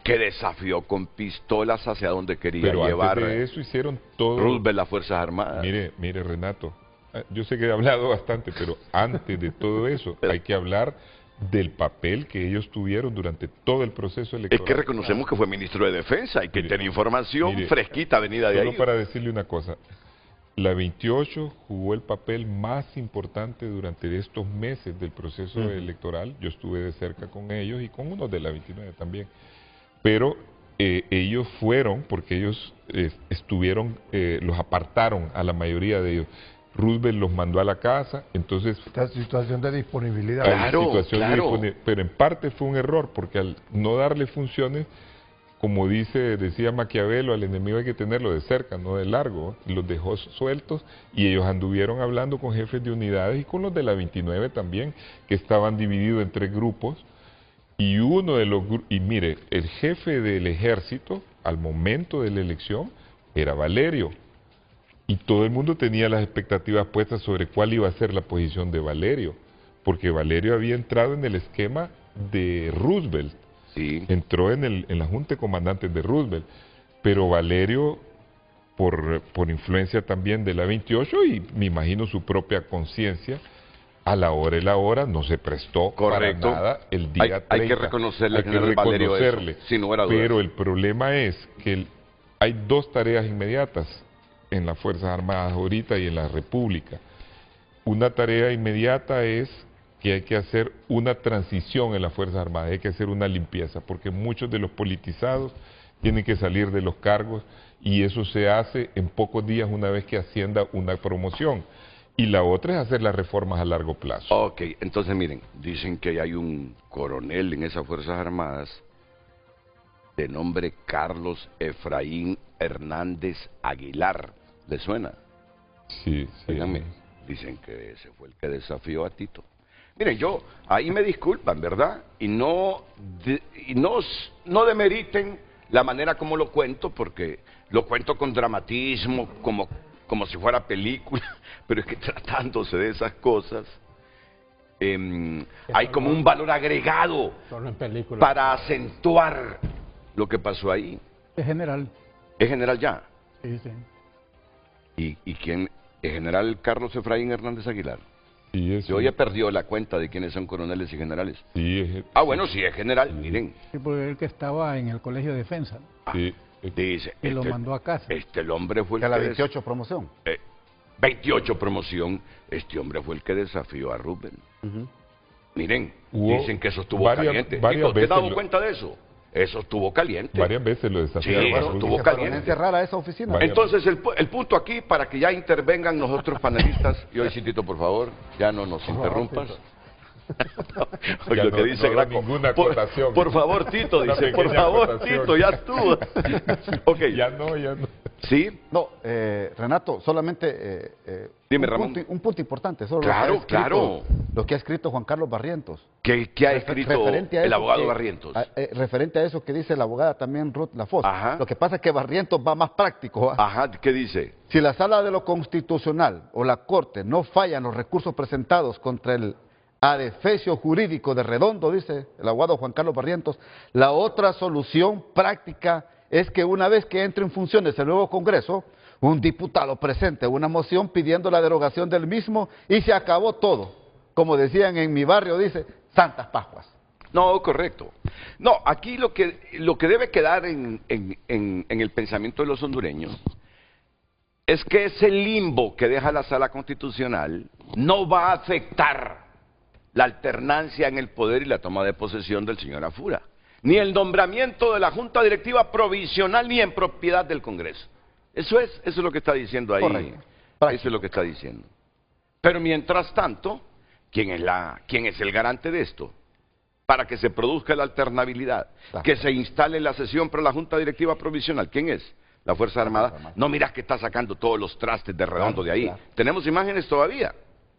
que desafió con pistolas hacia donde quería llevar. Pero antes de eso hicieron todo. Roosevelt, las Fuerzas Armadas. Mire Renato, yo sé que he hablado bastante, pero antes de todo eso hay que hablar del papel que ellos tuvieron durante todo el proceso electoral. Es que reconocemos que fue ministro de Defensa y que tiene información fresquita venida de ahí. Solo para decirle una cosa, la 28 jugó el papel más importante durante estos meses del proceso electoral. Yo estuve de cerca con ellos y con unos de la 29 también. Pero ellos fueron, porque ellos estuvieron, los apartaron a la mayoría de ellos. Roosevelt los mandó a la casa, entonces... Esta situación de disponibilidad. Claro. Pero en parte fue un error, porque al no darle funciones, como decía Maquiavelo, al enemigo hay que tenerlo de cerca, no de largo. Los dejó sueltos y ellos anduvieron hablando con jefes de unidades y con los de la 29 también, que estaban divididos en 3 grupos. Y mire, el jefe del ejército, al momento de la elección, era Valerio. Y todo el mundo tenía las expectativas puestas sobre cuál iba a ser la posición de Valerio, porque Valerio había entrado en el esquema de Roosevelt, entró en la Junta de Comandantes de Roosevelt, pero Valerio, por influencia también de la 28 y me imagino su propia conciencia, a la hora y la hora no se prestó para nada el día 30. Hay que reconocerle, Valerio, eso, sin lugar a dudas. Pero el problema es que hay 2 tareas inmediatas en las Fuerzas Armadas ahorita y en la República. Una tarea inmediata es que hay que hacer una transición en las Fuerzas Armadas, hay que hacer una limpieza, porque muchos de los politizados tienen que salir de los cargos y eso se hace en pocos días una vez que ascienda una promoción. Y la otra es hacer las reformas a largo plazo. Ok, entonces miren, dicen que hay un coronel en esas Fuerzas Armadas de nombre Carlos Efraín Hernández Aguilar. ¿Le suena? Sí. Díganme, dicen que ese fue el que desafió a Tito. Miren, ahí me disculpan, ¿verdad? Y no demeriten la manera como lo cuento, porque lo cuento con dramatismo, como si fuera película, pero es que tratándose de esas cosas, hay como un valor agregado para acentuar lo que pasó ahí. Es general. ¿Es general ya? Sí. ¿Y quién? ¿Es general Carlos Efraín Hernández Aguilar? Sí, yo ya perdió la cuenta de quiénes son coroneles y generales. Sí, bueno, sí es general, miren. Sí, porque él que estaba en el Colegio de Defensa. Sí. Dice, y lo mandó a casa. El hombre fue el que... la 28 promoción. 28 promoción, este hombre fue el que desafió a Roosevelt. Miren, dicen que eso estuvo caliente. ¿Te has dado cuenta de eso? Eso estuvo caliente. Varias veces lo desafiaron. Sí, eso estuvo caliente. Rara esa oficina. Entonces, el punto aquí, para que ya intervengan los otros panelistas, y hoy, Tito, por favor, ya no nos interrumpas. Oye, lo que dice Graco, por favor, Tito, dice, por favor, Tito, ya estuvo. Okay. Ya no. ¿Sí? No, Renato, solamente dime, Ramón. Un punto importante. Claro. Lo que ha escrito Juan Carlos Barrientos. ¿Qué ha escrito el abogado Barrientos? Referente a eso que dice la abogada también Ruth Lafosse. Ajá. Lo que pasa es que Barrientos va más práctico. Ajá, ¿qué dice? Si la Sala de lo Constitucional o la Corte no fallan los recursos presentados contra el adefesio jurídico de Redondo, dice el abogado Juan Carlos Barrientos, la otra solución práctica es que una vez que entre en funciones el nuevo Congreso, un diputado presente una moción pidiendo la derogación del mismo y se acabó todo. Como decían en mi barrio, dice, Santas Pascuas. No, correcto. No, aquí lo que debe quedar en el pensamiento de los hondureños es que ese limbo que deja la Sala Constitucional no va a afectar la alternancia en el poder y la toma de posesión del señor Afura, ni el nombramiento de la Junta Directiva Provisional, ni en propiedad del Congreso. Eso es lo que está diciendo ahí. Correcto. Eso es lo que está diciendo. Pero mientras tanto, ¿quién es el garante de esto? Para que se produzca la alternabilidad, que se instale la sesión para la Junta Directiva Provisional. ¿Quién es? La Fuerza Armada. No miras que está sacando todos los trastes de Redondo de ahí. Claro. ¿Tenemos imágenes todavía?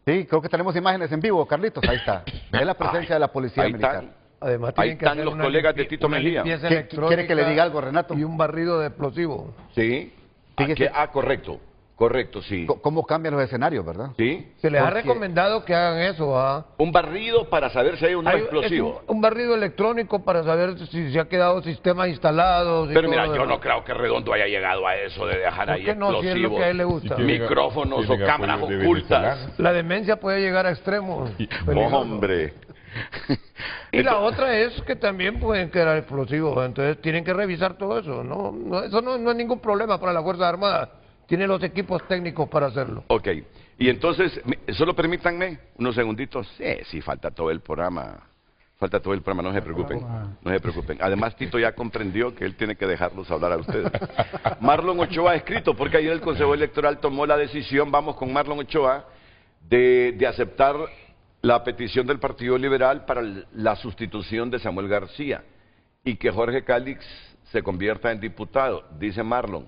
Sí, creo que tenemos imágenes en vivo, Carlitos. Ahí está. Es la presencia de la policía militar. Además, ahí están los colegas de Tito Mejía. ¿Quiere que le diga algo, Renato? Y un barrido de explosivo. Sí. Correcto. Correcto, sí. ¿Cómo cambian los escenarios, verdad? Sí. Se les ha recomendado que hagan eso, ¿ah? Un barrido para saber si hay un explosivo. Un barrido electrónico para saber si se ha quedado sistemas instalados. Pero mira, yo no creo que Redondo haya llegado a eso de dejar ahí explosivos. No, si es lo que a él le gusta. Micrófonos o cámaras ocultas. La demencia puede llegar a extremos. Hombre. Y la otra es que también pueden quedar explosivos, entonces tienen que revisar todo eso. Eso no es ningún problema para las Fuerzas Armadas. Tiene los equipos técnicos para hacerlo. Ok. Y entonces, solo permítanme unos segunditos. Sí, falta todo el programa. Falta todo el programa, no se preocupen. No se preocupen. Además, Tito ya comprendió que él tiene que dejarlos hablar a ustedes. Marlon Ochoa ha escrito, porque ayer el Consejo Electoral tomó la decisión, vamos con Marlon Ochoa, de aceptar la petición del Partido Liberal para la sustitución de Samuel García y que Jorge Cálix se convierta en diputado. Dice Marlon: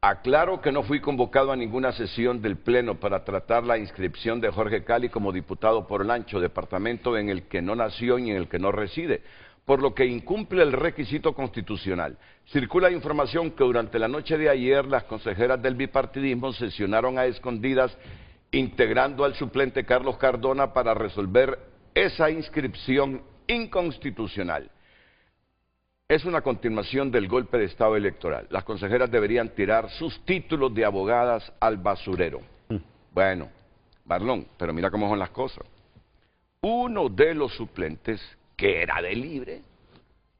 aclaro que no fui convocado a ninguna sesión del Pleno para tratar la inscripción de Jorge Cálix como diputado por Olancho, departamento en el que no nació y en el que no reside, por lo que incumple el requisito constitucional. Circula información que durante la noche de ayer las consejeras del bipartidismo sesionaron a escondidas integrando al suplente Carlos Cardona para resolver esa inscripción inconstitucional. Es una continuación del golpe de Estado electoral. Las consejeras deberían tirar sus títulos de abogadas al basurero. Bueno, Marlon, pero mira cómo son las cosas. Uno de los suplentes, que era de Libre,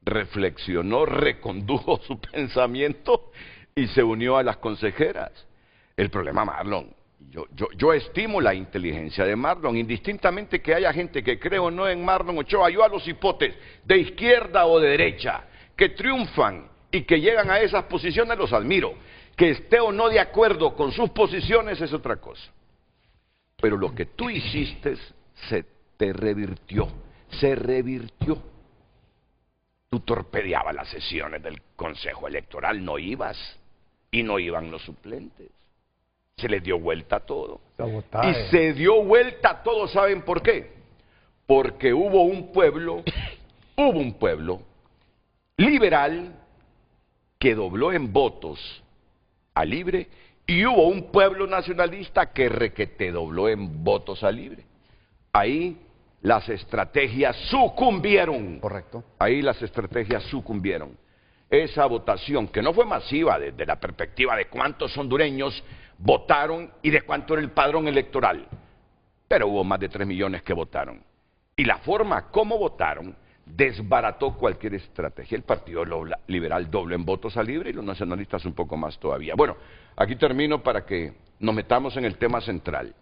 reflexionó, recondujo su pensamiento y se unió a las consejeras. El problema, Marlon, yo estimo la inteligencia de Marlon, indistintamente que haya gente que cree o no en Marlon Ochoa. Yo a los hipotes de izquierda o de derecha que triunfan y que llegan a esas posiciones los admiro. Que esté o no de acuerdo con sus posiciones es otra cosa. Pero lo que tú hiciste se te revirtió, se revirtió. Tú torpedeabas las sesiones del Consejo Electoral, no ibas, y no iban los suplentes. Se les dio vuelta a todo. Y se dio vuelta a todo, ¿saben por qué? Porque hubo un pueblo liberal que dobló en votos a Libre, y hubo un pueblo nacionalista que requete dobló en votos a Libre. Ahí las estrategias sucumbieron. Correcto. Ahí las estrategias sucumbieron. Esa votación, que no fue masiva desde la perspectiva de cuántos hondureños votaron y de cuánto era el padrón electoral, pero hubo más de 3 millones que votaron. Y la forma como votaron desbarató cualquier estrategia. El Partido Liberal dobló en votos a Libre y los nacionalistas un poco más todavía. Bueno, aquí termino para que nos metamos en el tema central.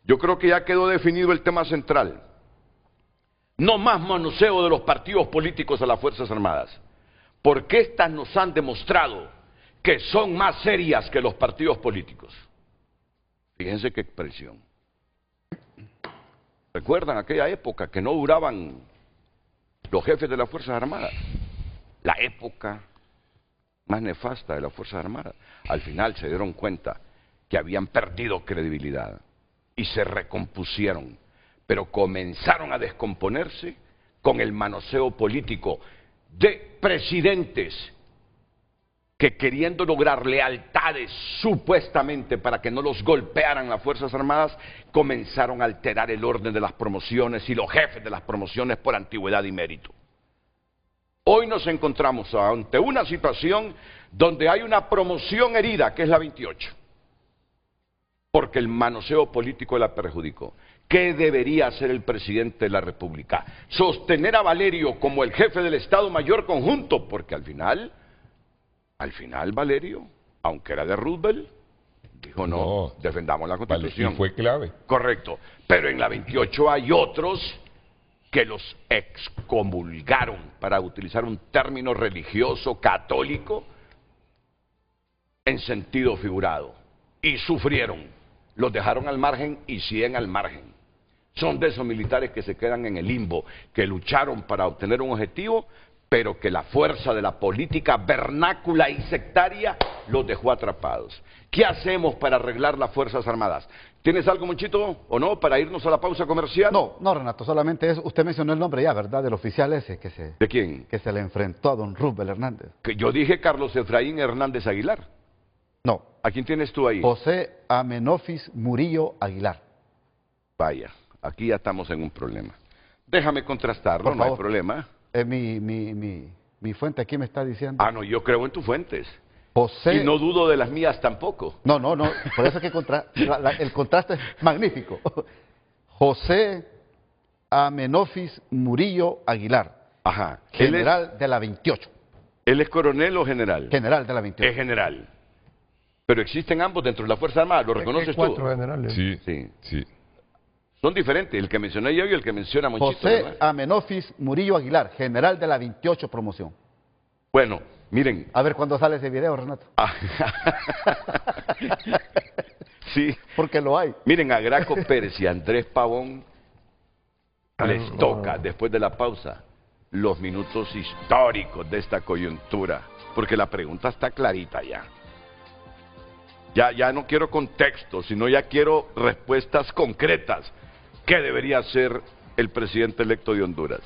Yo creo que ya quedó definido el tema central. No más manoseo de los partidos políticos a las Fuerzas Armadas, porque estas nos han demostrado que son más serias que los partidos políticos. Fíjense qué expresión. ¿Recuerdan aquella época que no duraban los jefes de las Fuerzas Armadas? La época más nefasta de las Fuerzas Armadas. Al final se dieron cuenta que habían perdido credibilidad y se recompusieron, pero comenzaron a descomponerse con el manoseo político de presidentes que queriendo lograr lealtades supuestamente para que no los golpearan las Fuerzas Armadas, comenzaron a alterar el orden de las promociones y los jefes de las promociones por antigüedad y mérito. Hoy nos encontramos ante una situación donde hay una promoción herida, que es la 28, porque el manoseo político la perjudicó. ¿Qué debería hacer el presidente de la República? Sostener a Valerio como el jefe del Estado Mayor Conjunto, porque al final Valerio, aunque era de Roosevelt, dijo no, defendamos la Constitución. Y fue clave. Correcto, pero en la 28 hay otros que los excomulgaron, para utilizar un término religioso católico, en sentido figurado, y sufrieron, los dejaron al margen y siguen al margen. Son de esos militares que se quedan en el limbo, que lucharon para obtener un objetivo, pero que la fuerza de la política vernácula y sectaria los dejó atrapados. ¿Qué hacemos para arreglar las Fuerzas Armadas? ¿Tienes algo, Monchito, o no, para irnos a la pausa comercial? No, Renato, solamente es, usted mencionó el nombre ya, ¿verdad?, del oficial ese que se... ¿De quién? Que se le enfrentó a don Roosevelt Hernández. Que yo dije Carlos Efraín Hernández Aguilar. No. ¿A quién tienes tú ahí? José Amenofis Murillo Aguilar. Vaya, aquí ya estamos en un problema. Déjame contrastarlo, Por no hay favor. problema. Mi fuente aquí me está diciendo... Ah, no, yo creo en tus fuentes. José... Y no dudo de las mías tampoco. No, por eso es que el contraste es magnífico. José Amenofis Murillo Aguilar. Ajá. General de la 28. ¿Él es coronel o general? General de la 28. Es general. Pero existen ambos dentro de la Fuerza Armada, ¿lo reconoces tú? 4 generales. Sí. Son diferentes, el que mencioné yo y el que menciona Monchito. José ¿verdad? Amenofis Murillo Aguilar, general de la 28 promoción. Bueno, miren. A ver cuándo sale ese video, Renato. Sí. Porque lo hay. Miren, a Graco Pérez y a Andrés Pavón les toca, después de la pausa, los minutos históricos de esta coyuntura. Porque la pregunta está clarita ya. Ya no quiero contexto, sino ya quiero respuestas concretas. ¿Qué debería hacer el presidente electo de Honduras?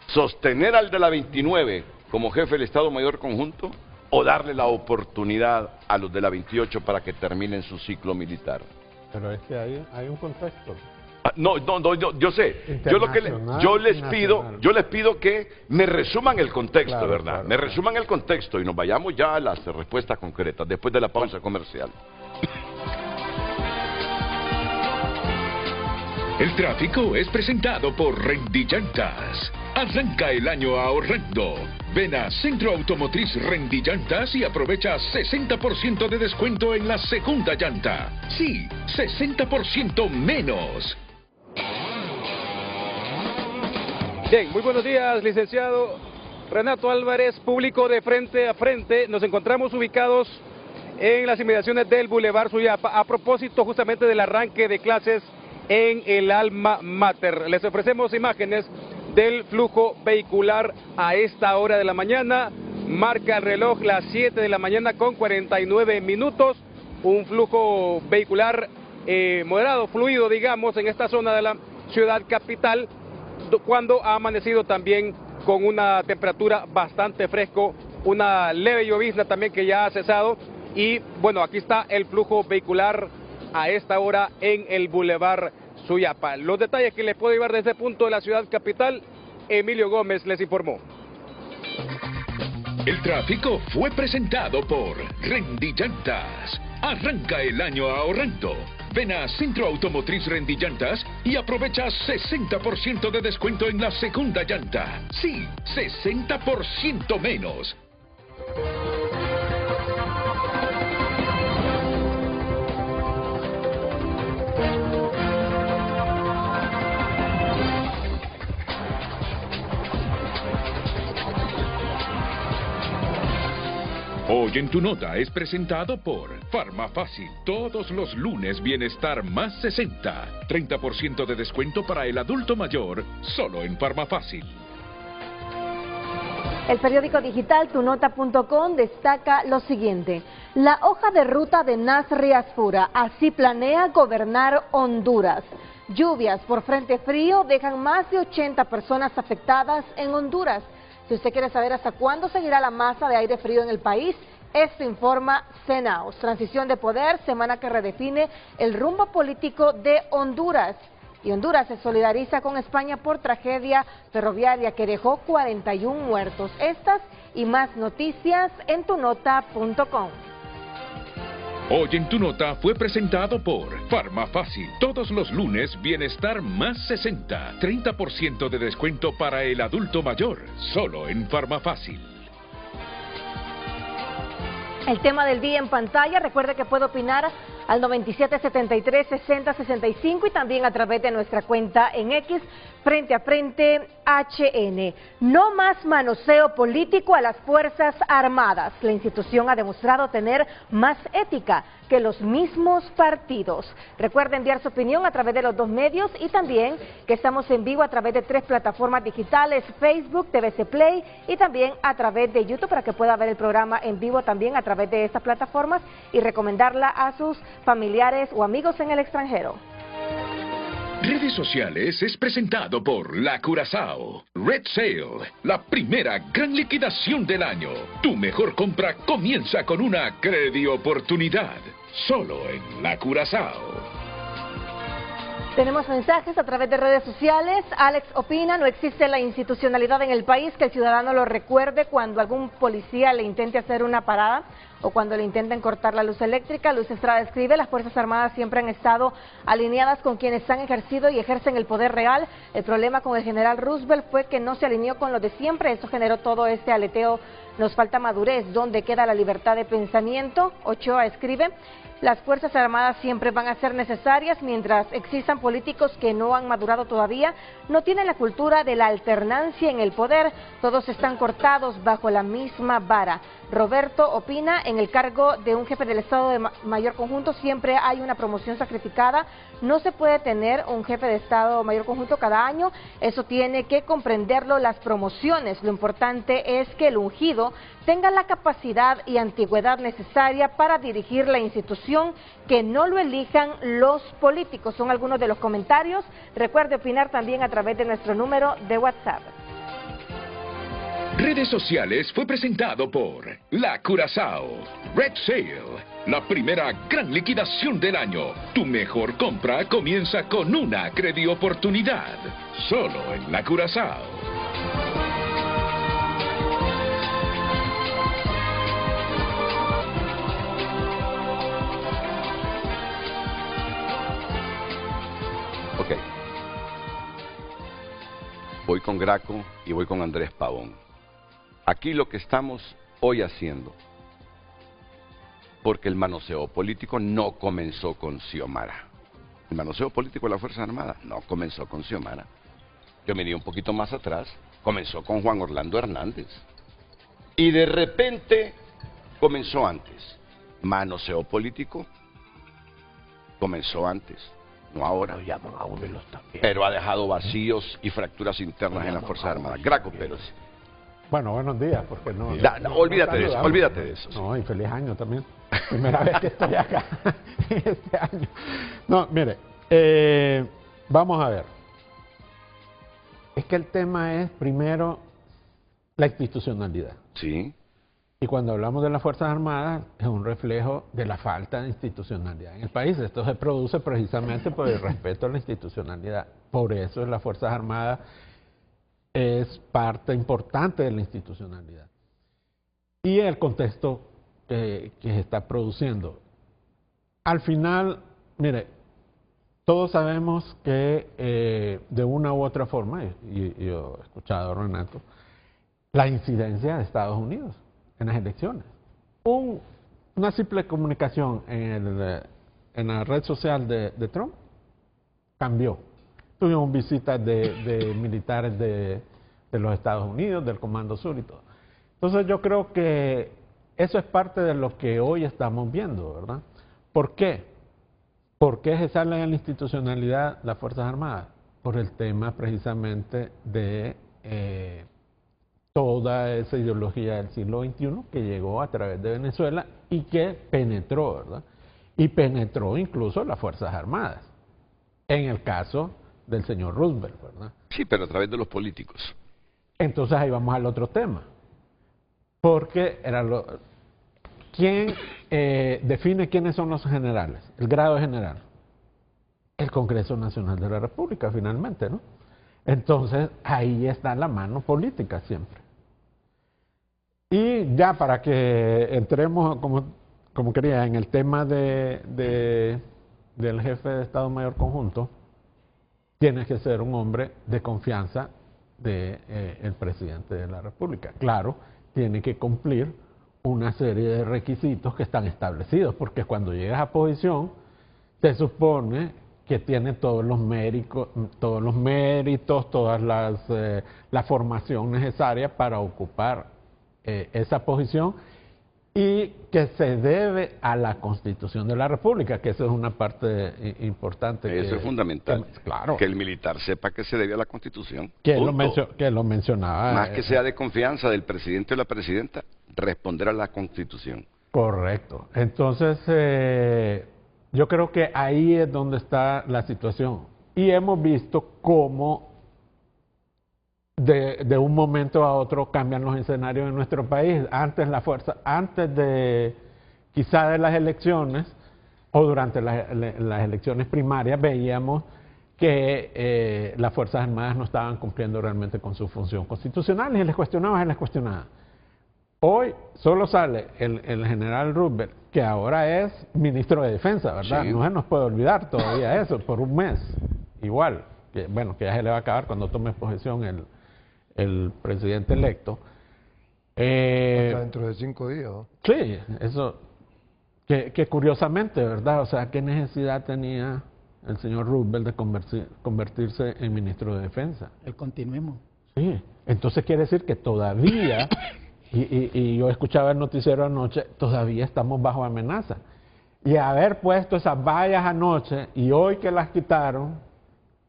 ¿Sostener al de la 29 como jefe del Estado Mayor Conjunto o darle la oportunidad a los de la 28 para que terminen su ciclo militar? Pero es que hay un contexto. No, yo sé. Yo les pido que me resuman el contexto, Claro, ¿verdad? claro, Me resuman el contexto y nos vayamos ya a las respuestas concretas después de la pausa comercial. El tráfico es presentado por Rendillantas. Arranca el año ahorrando. Ven a Centro Automotriz Rendillantas y aprovecha 60% de descuento en la segunda llanta. Sí, 60% menos. Bien, muy buenos días, licenciado Renato Álvarez, público de Frente a Frente. Nos encontramos ubicados en las inmediaciones del Boulevard Suyapa, a propósito justamente del arranque de clases en el Alma Mater. Les ofrecemos imágenes del flujo vehicular a esta hora de la mañana. Marca el reloj las 7 de la mañana con 49 minutos. Un flujo vehicular moderado, fluido, digamos, en esta zona de la ciudad capital, cuando ha amanecido también con una temperatura bastante fresco, una leve llovizna también que ya ha cesado. Y bueno, aquí está el flujo vehicular a esta hora en el Boulevard Suyapa. Los detalles que les puedo llevar desde este punto de la ciudad capital, Emilio Gómez les informó. El tráfico fue presentado por Rendillantas. Arranca el año ahorrando. Ven a Centro Automotriz Rendillantas y aprovecha 60% de descuento en la segunda llanta. Sí, 60% menos. Hoy en tu nota es presentado por Farmafácil. Todos los lunes Bienestar más 60. 30% de descuento para el adulto mayor, solo en Farmafácil. El periódico digital tunota.com destaca lo siguiente: la hoja de ruta de Nasri Asfura, así planea gobernar Honduras. Lluvias por frente frío dejan más de 80 personas afectadas en Honduras. Si usted quiere saber hasta cuándo seguirá la masa de aire frío en el país, Esto informa Cenaos. Transición de poder, semana que redefine el rumbo político de Honduras. Y Honduras se solidariza con España por tragedia ferroviaria que dejó 41 muertos. Estas y más noticias en tunota.com. Hoy en Tu Nota fue presentado por Farmafácil. Todos los lunes, Bienestar más 60. 30% de descuento para el adulto mayor. Solo en Farmafácil. El tema del día en pantalla, recuerde que puede opinar al 9773-6065 y también a través de nuestra cuenta en X, Frente a Frente HN. No más manoseo político a las Fuerzas Armadas. La institución ha demostrado tener más ética que los mismos partidos. Recuerde enviar su opinión a través de los dos medios y también que estamos en vivo a través de 3 plataformas digitales, Facebook, TVC Play y también a través de YouTube para que pueda ver el programa en vivo también a través de estas plataformas y recomendarla a sus familiares o amigos en el extranjero. Redes Sociales es presentado por La Curazao. Red Sale, la primera gran liquidación del año. Tu mejor compra comienza con una credioportunidad. Solo en La Curazao. Tenemos mensajes a través de redes sociales. Alex opina, no existe la institucionalidad en el país, que el ciudadano lo recuerde cuando algún policía le intente hacer una parada o cuando le intenten cortar la luz eléctrica. Luis Estrada escribe, las Fuerzas Armadas siempre han estado alineadas con quienes han ejercido y ejercen el poder real. El problema con el general Roosevelt fue que no se alineó con lo de siempre, eso generó todo este aleteo. Nos falta madurez. ¿Dónde queda la libertad de pensamiento? Ochoa escribe, las Fuerzas Armadas siempre van a ser necesarias mientras existan políticos que no han madurado todavía, no tienen la cultura de la alternancia en el poder, todos están cortados bajo la misma vara. Roberto opina, en el cargo de un jefe del Estado de Mayor Conjunto siempre hay una promoción sacrificada, no se puede tener un jefe de Estado Mayor Conjunto cada año, eso tiene que comprenderlo las promociones, lo importante es que el ungido tenga la capacidad y antigüedad necesaria para dirigir la institución, que no lo elijan los políticos. Son algunos de los comentarios. Recuerde opinar también a través de nuestro número de WhatsApp. Redes Sociales fue presentado por La Curazao. Red Sale, la primera gran liquidación del año. Tu mejor compra comienza con una credioportunidad. Solo en La Curazao. Ok. Voy con Graco y voy con Andrés Pavón. Aquí lo que estamos hoy haciendo, porque el manoseo político no comenzó con Xiomara. El manoseo político de la Fuerza Armada no comenzó con Xiomara. Yo me iría un poquito más atrás, comenzó con Juan Orlando Hernández. Y de repente comenzó antes. Manoseo político comenzó antes, no ahora. Pero ha dejado vacíos y fracturas internas en las Fuerzas Armadas. Graco Pérez. Bueno, buenos días, porque no... olvídate de eso, olvídate de eso. Sí. No, y feliz año también. Primera vez que estoy acá este año. No, mire, vamos a ver. Es que el tema es, primero, la institucionalidad. Sí. Y cuando hablamos de las Fuerzas Armadas, es un reflejo de la falta de institucionalidad en el país. Esto se produce precisamente por el respeto a la institucionalidad. Por eso las Fuerzas Armadas es parte importante de la institucionalidad. Y el contexto que se está produciendo. Al final, mire, todos sabemos que de una u otra forma, y yo he escuchado a Renato, la incidencia de Estados Unidos en las elecciones. Una simple comunicación en la red social de Trump cambió. Tuvimos visitas de militares de los Estados Unidos, del Comando Sur y todo. Entonces yo creo que eso es parte de lo que hoy estamos viendo, ¿verdad? ¿Por qué? ¿Por qué se sale de la institucionalidad las Fuerzas Armadas? Por el tema precisamente de toda esa ideología del siglo XXI que llegó a través de Venezuela y que penetró, ¿verdad? Y penetró incluso las Fuerzas Armadas. En el caso del señor Roosevelt, ¿verdad? Sí, pero a través de los políticos. Entonces ahí vamos al otro tema. Porque ¿quién define quiénes son los generales? El grado de general. El Congreso Nacional de la República, finalmente, ¿no? Entonces, ahí está la mano política siempre. Y ya para que entremos, como quería, en el tema del jefe de Estado Mayor Conjunto, tiene que ser un hombre de confianza del presidente de la República. Claro, tiene que cumplir una serie de requisitos que están establecidos, porque cuando llegas a posición, se supone que tiene todos los méritos, todas la formación necesaria para ocupar esa posición, y que se debe a la Constitución de la República, que eso es una parte importante. Eso es fundamental. Claro. Que el militar sepa que se debe a la Constitución. Que lo mencionaba. Más que sea de confianza del presidente o la presidenta, responder a la Constitución. Correcto. Entonces, yo creo que ahí es donde está la situación. Y hemos visto cómo de un momento a otro cambian los escenarios en nuestro país. Antes de quizá de las elecciones o durante las elecciones primarias, veíamos que las Fuerzas Armadas no estaban cumpliendo realmente con su función constitucional, y se les cuestionaba. Hoy solo sale el general Roosevelt, que ahora es ministro de Defensa, ¿verdad? Sí. No se nos puede olvidar todavía eso, por un mes. Igual, que ya se le va a acabar cuando tome posesión el presidente electo. Hasta dentro de 5 días, ¿no? Sí, eso, que curiosamente, ¿verdad? O sea, ¿qué necesidad tenía el señor Roosevelt de convertirse en ministro de Defensa? El continuismo. Sí, entonces quiere decir que todavía, y yo escuchaba el noticiero anoche, todavía estamos bajo amenaza. Y haber puesto esas vallas anoche, y hoy que las quitaron,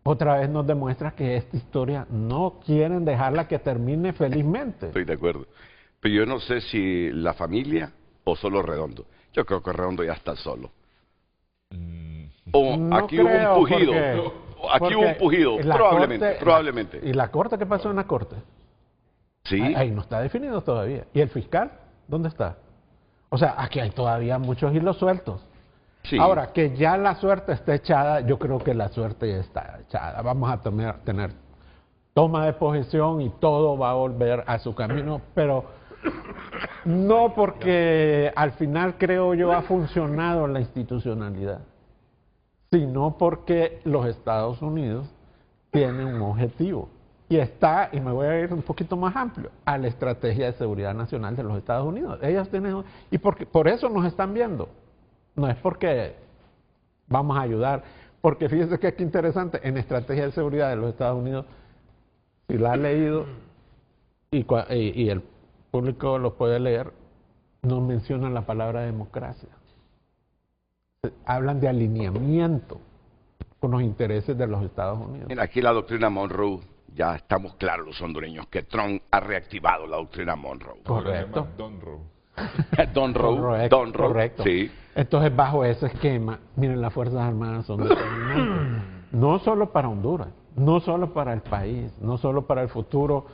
otra vez nos demuestra que esta historia no quieren dejarla que termine felizmente. Estoy de acuerdo. Pero yo no sé si la familia o solo Redondo. Yo creo que Redondo ya está solo. O no aquí hubo un pujido. Aquí hubo un pujido, probablemente. ¿Y la corte qué pasó en la corte? Sí. Ahí no está definido todavía. ¿Y el fiscal? ¿Dónde está? O sea, aquí hay todavía muchos hilos sueltos. Sí. Ahora, que ya la suerte está echada, yo creo que la suerte ya está echada. Vamos a tener toma de posesión y todo va a volver a su camino, pero no porque al final, creo yo, ha funcionado la institucionalidad, sino porque los Estados Unidos tienen un objetivo. Y me voy a ir un poquito más amplio, a la estrategia de seguridad nacional de los Estados Unidos. Ellos tienen, y por eso nos están viendo. No es porque vamos a ayudar, porque fíjense que aquí interesante, en Estrategia de Seguridad de los Estados Unidos, si la ha leído y el público lo puede leer, no mencionan la palabra democracia. Hablan de alineamiento con los intereses de los Estados Unidos. Mira, aquí la doctrina Monroe, ya estamos claros los hondureños, que Trump ha reactivado la doctrina Monroe. Correcto. Don Roe, correcto. Sí. Entonces, bajo ese esquema, miren, las Fuerzas Armadas son determinantes. No solo para Honduras, no solo para el país, no solo para el futuro,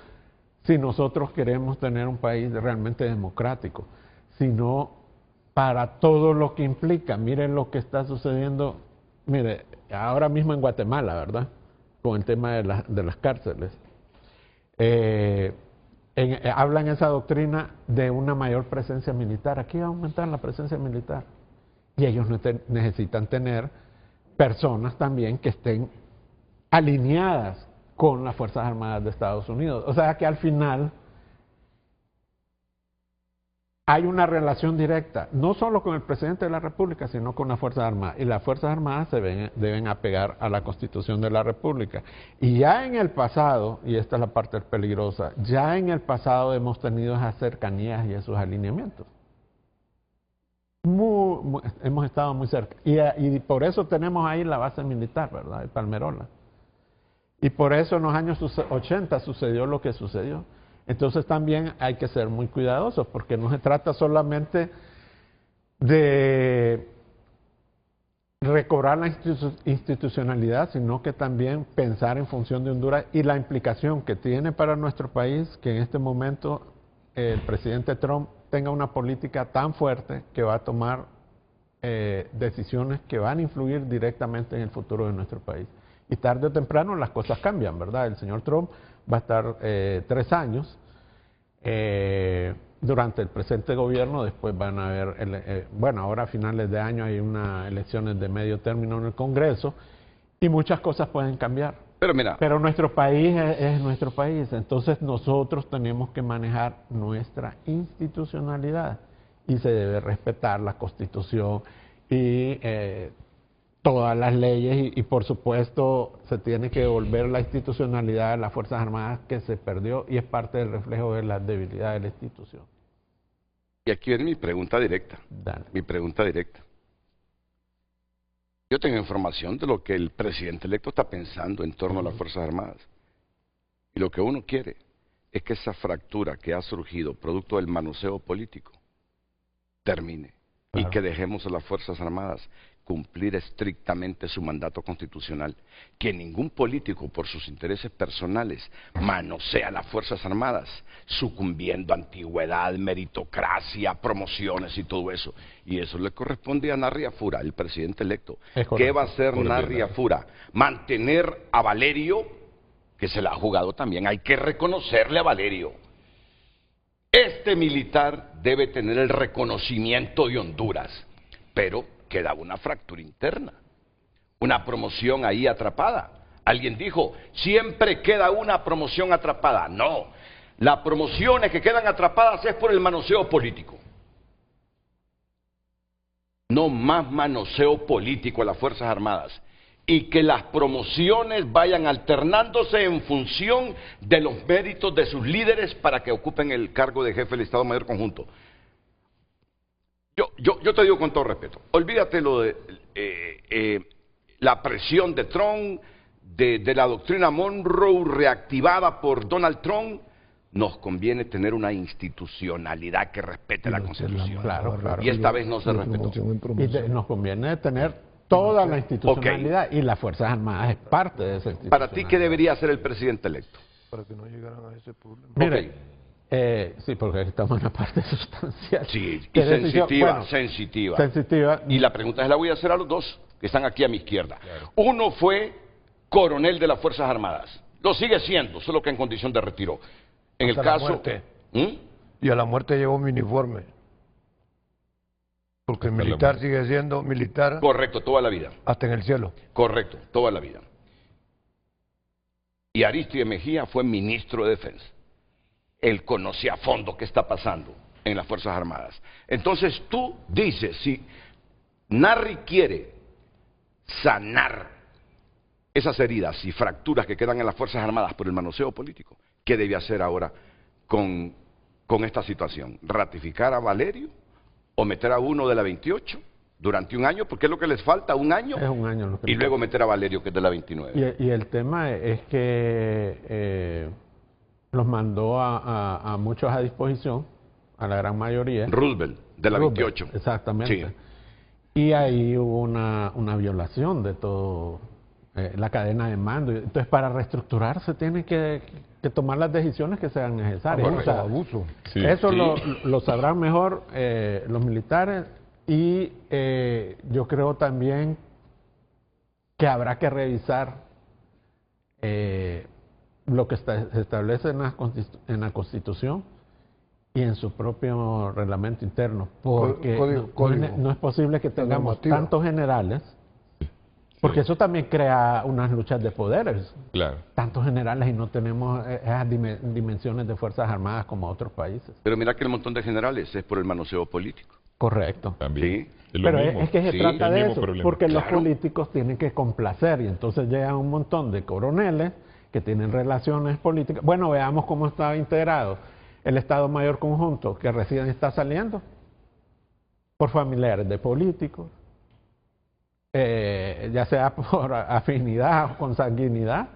si nosotros queremos tener un país realmente democrático, sino para todo lo que implica. Miren lo que está sucediendo, mire, ahora mismo en Guatemala, ¿verdad? Con el tema de las cárceles. Habla en esa doctrina de una mayor presencia militar. Aquí va a aumentar la presencia militar. Y ellos necesitan tener personas también que estén alineadas con las Fuerzas Armadas de Estados Unidos. O sea que al final hay una relación directa, no solo con el presidente de la República, sino con las Fuerzas Armadas. Y las Fuerzas Armadas deben apegar a la Constitución de la República. Y ya en el pasado, y esta es la parte peligrosa, ya en el pasado hemos tenido esas cercanías y esos alineamientos. Hemos estado muy cerca. Y por eso tenemos ahí la base militar, ¿verdad? El Palmerola. Y por eso en los años 80 sucedió lo que sucedió. Entonces también hay que ser muy cuidadosos, porque no se trata solamente de recobrar la institucionalidad, sino que también pensar en función de Honduras y la implicación que tiene para nuestro país, que en este momento el presidente Trump tenga una política tan fuerte que va a tomar decisiones que van a influir directamente en el futuro de nuestro país. Y tarde o temprano las cosas cambian, ¿verdad? El señor Trump va a estar 3 años durante el presente gobierno, después van a haber, bueno, ahora a finales de año hay unas elecciones de medio término en el Congreso y muchas cosas pueden cambiar. Pero mira, Pero nuestro país es nuestro país, entonces nosotros tenemos que manejar nuestra institucionalidad y se debe respetar la Constitución y todas las leyes y por supuesto se tiene que devolver la institucionalidad de las Fuerzas Armadas que se perdió y es parte del reflejo de la debilidad de la institución. y aquí viene mi pregunta directa. Dale. Mi pregunta directa. Yo tengo información de lo que el presidente electo está pensando en torno a las Fuerzas Armadas. Y lo que uno quiere es que esa fractura que ha surgido producto del manoseo político termine. Claro. Y que dejemos a las Fuerzas Armadas cumplir estrictamente su mandato constitucional. Que ningún político, por sus intereses personales, manosea a las Fuerzas Armadas, sucumbiendo a antigüedad, meritocracia, promociones y todo eso. Y eso le corresponde a Narri Afura, el presidente electo. ¿Qué va a hacer Narri Afura? Mantener a Valerio, que se la ha jugado también. Hay que reconocerle a Valerio. Este militar debe tener el reconocimiento de Honduras, pero queda una fractura interna, una promoción ahí atrapada. Alguien dijo, siempre queda una promoción atrapada. No, las promociones que quedan atrapadas es por el manoseo político. No más manoseo político a las Fuerzas Armadas. Y que las promociones vayan alternándose en función de los méritos de sus líderes para que ocupen el cargo de jefe del Estado Mayor Conjunto. Yo te digo con todo respeto, olvídate lo de la presión de Trump, de la doctrina Monroe reactivada por Donald Trump. Nos conviene tener una institucionalidad que respete la Constitución. Claro. Y esta vez no se respetó. Y nos conviene tener toda la institucionalidad y las Fuerzas Armadas es parte de esa institucionalidad. Para ti, ¿qué debería hacer el presidente electo? Para que no llegaran a ese problema. Mire, sí, porque estamos en la parte sustancial. Sí, y sensitiva, bueno, sensitiva. Y la pregunta se la voy a hacer a los dos que están aquí a mi izquierda. Claro. Uno fue coronel de las Fuerzas Armadas. Lo sigue siendo, solo que en condición de retiro. En hasta el caso... la muerte. Y a la muerte llevó mi uniforme. Porque el militar sigue siendo militar. Correcto, toda la vida. Hasta en el cielo. Correcto, toda la vida. Y Aristide Mejía fue ministro de Defensa. Él conocía a fondo qué está pasando en las Fuerzas Armadas. Entonces tú dices, si Narri quiere sanar esas heridas y fracturas que quedan en las Fuerzas Armadas por el manoseo político, ¿qué debe hacer ahora con esta situación? ¿Ratificar a Valerio o meter a uno de la 28 durante un año? Porque es lo que les falta, un año. Es un año lo que y luego meter a Valerio, que es de la 29. Y el tema es que los mandó a muchos a disposición, a la gran mayoría. Roosevelt, de la 28. Exactamente. Sí. Y ahí hubo una violación de todo la cadena de mando. Entonces, para reestructurarse tienen que tomar las decisiones que sean necesarias. Abuso. Sí. Eso lo sabrán mejor los militares y yo creo también que habrá que revisar lo que se establece en la Constitución y en su propio reglamento interno, porque no es posible que tengamos tantos generales, porque eso también crea unas luchas de poderes. Claro. Tantos generales y no tenemos esas dimensiones de Fuerzas Armadas como otros países. Pero mira que el montón de generales es por el manoseo político. Correcto. También. Sí. Pero es que se trata de eso, problema. porque los políticos tienen que complacer y entonces llegan un montón de coroneles que tienen relaciones políticas. Bueno, veamos cómo está integrado el Estado Mayor Conjunto, que recién está saliendo por familiares de políticos, ya sea por afinidad o consanguinidad,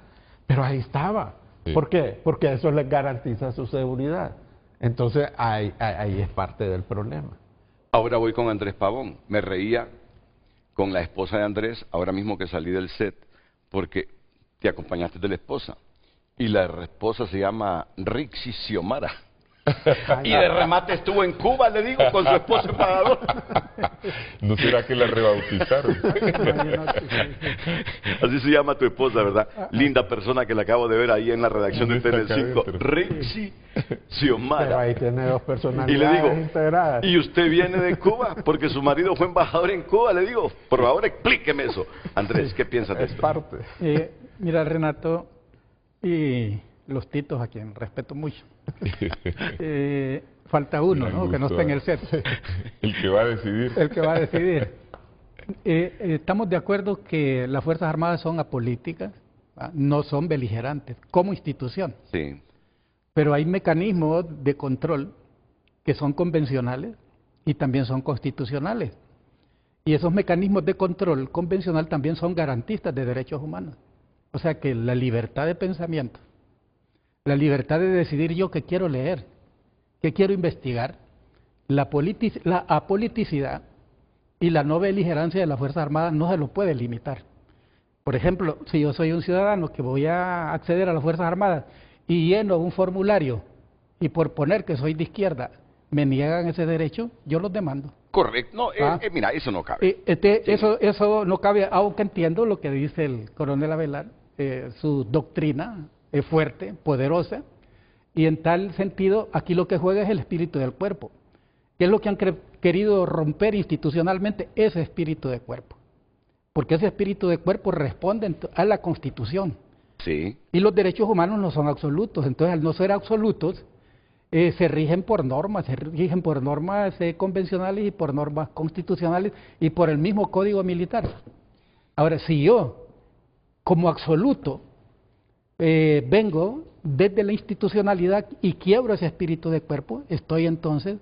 pero ahí estaba. Sí. ¿Por qué? Porque eso les garantiza su seguridad. Entonces ahí es parte del problema. Ahora voy con Andrés Pavón. Me reía con la esposa de Andrés, ahora mismo que salí del set, porque te acompañaste de la esposa. Y la esposa se llama Rixi Xiomara. Y de remate estuvo en Cuba, le digo, con su esposo embajador. ¿No será que la rebautizaron? Así se llama tu esposa, ¿verdad? Linda persona que la acabo de ver ahí en la redacción de Telecinco. Rixi Xiomara. Pero ahí tiene dos Y personalidades le digo, integradas. ¿y usted viene de Cuba? Porque su marido fue embajador en Cuba, le digo. Por favor, explíqueme eso. Andrés, ¿qué piensas de Es esto? parte. Mira, Renato y los titos, a quien respeto mucho. Falta uno, ¿no? Que no está en el set. El que va a decidir. El que va a decidir. Estamos de acuerdo que las Fuerzas Armadas son apolíticas, ¿va? No son beligerantes, como institución. Sí. Pero hay mecanismos de control que son convencionales y también son constitucionales. Y esos mecanismos de control convencional también son garantistas de derechos humanos. O sea que la libertad de pensamiento, la libertad de decidir yo qué quiero leer, qué quiero investigar, la apoliticidad y la no beligerancia de las Fuerzas Armadas no se lo puede limitar. Por ejemplo, si yo soy un ciudadano que voy a acceder a las Fuerzas Armadas y lleno un formulario y por poner que soy de izquierda me niegan ese derecho, yo los demando. Correcto. No, mira, eso no cabe. Eso no cabe, aunque entiendo lo que dice el coronel Avelar, su doctrina es fuerte, poderosa, y en tal sentido aquí lo que juega es el espíritu del cuerpo. ¿Qué es lo que han querido romper institucionalmente? Ese espíritu de cuerpo. Porque ese espíritu de cuerpo responde a la Constitución. Sí. Y los derechos humanos no son absolutos, entonces al no ser absolutos, se rigen por normas, convencionales y por normas constitucionales y por el mismo Código Militar. Ahora, si yo, como absoluto, vengo desde la institucionalidad y quiebro ese espíritu de cuerpo, estoy entonces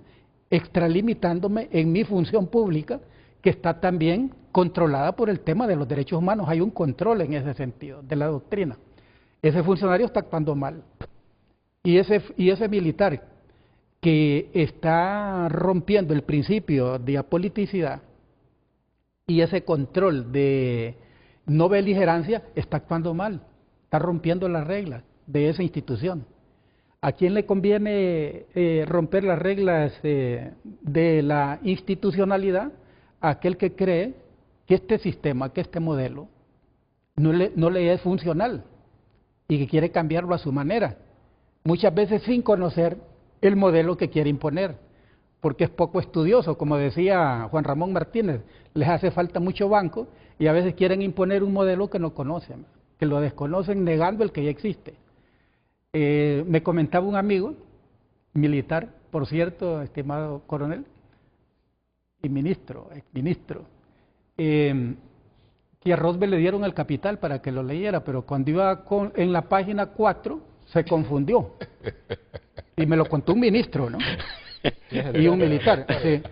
extralimitándome en mi función pública, que está también controlada por el tema de los derechos humanos. Hay un control en ese sentido, de la doctrina. Ese funcionario está actuando mal. Y ese militar que está rompiendo el principio de apoliticidad y ese control de no beligerancia está actuando mal, está rompiendo las reglas de esa institución. ¿A quién le conviene romper las reglas de la institucionalidad? A aquel que cree que este sistema, que este modelo no le es funcional y que quiere cambiarlo a su manera. Muchas veces sin conocer el modelo que quiere imponer, porque es poco estudioso, como decía Juan Ramón Martínez, les hace falta mucho banco y a veces quieren imponer un modelo que no conocen, que lo desconocen negando el que ya existe. Me comentaba un amigo militar, por cierto, estimado coronel y exministro, que a Roosevelt le dieron el Capital para que lo leyera, pero cuando iba en la página 4 se confundió. Y me lo contó un ministro, ¿no? Y un militar, sí.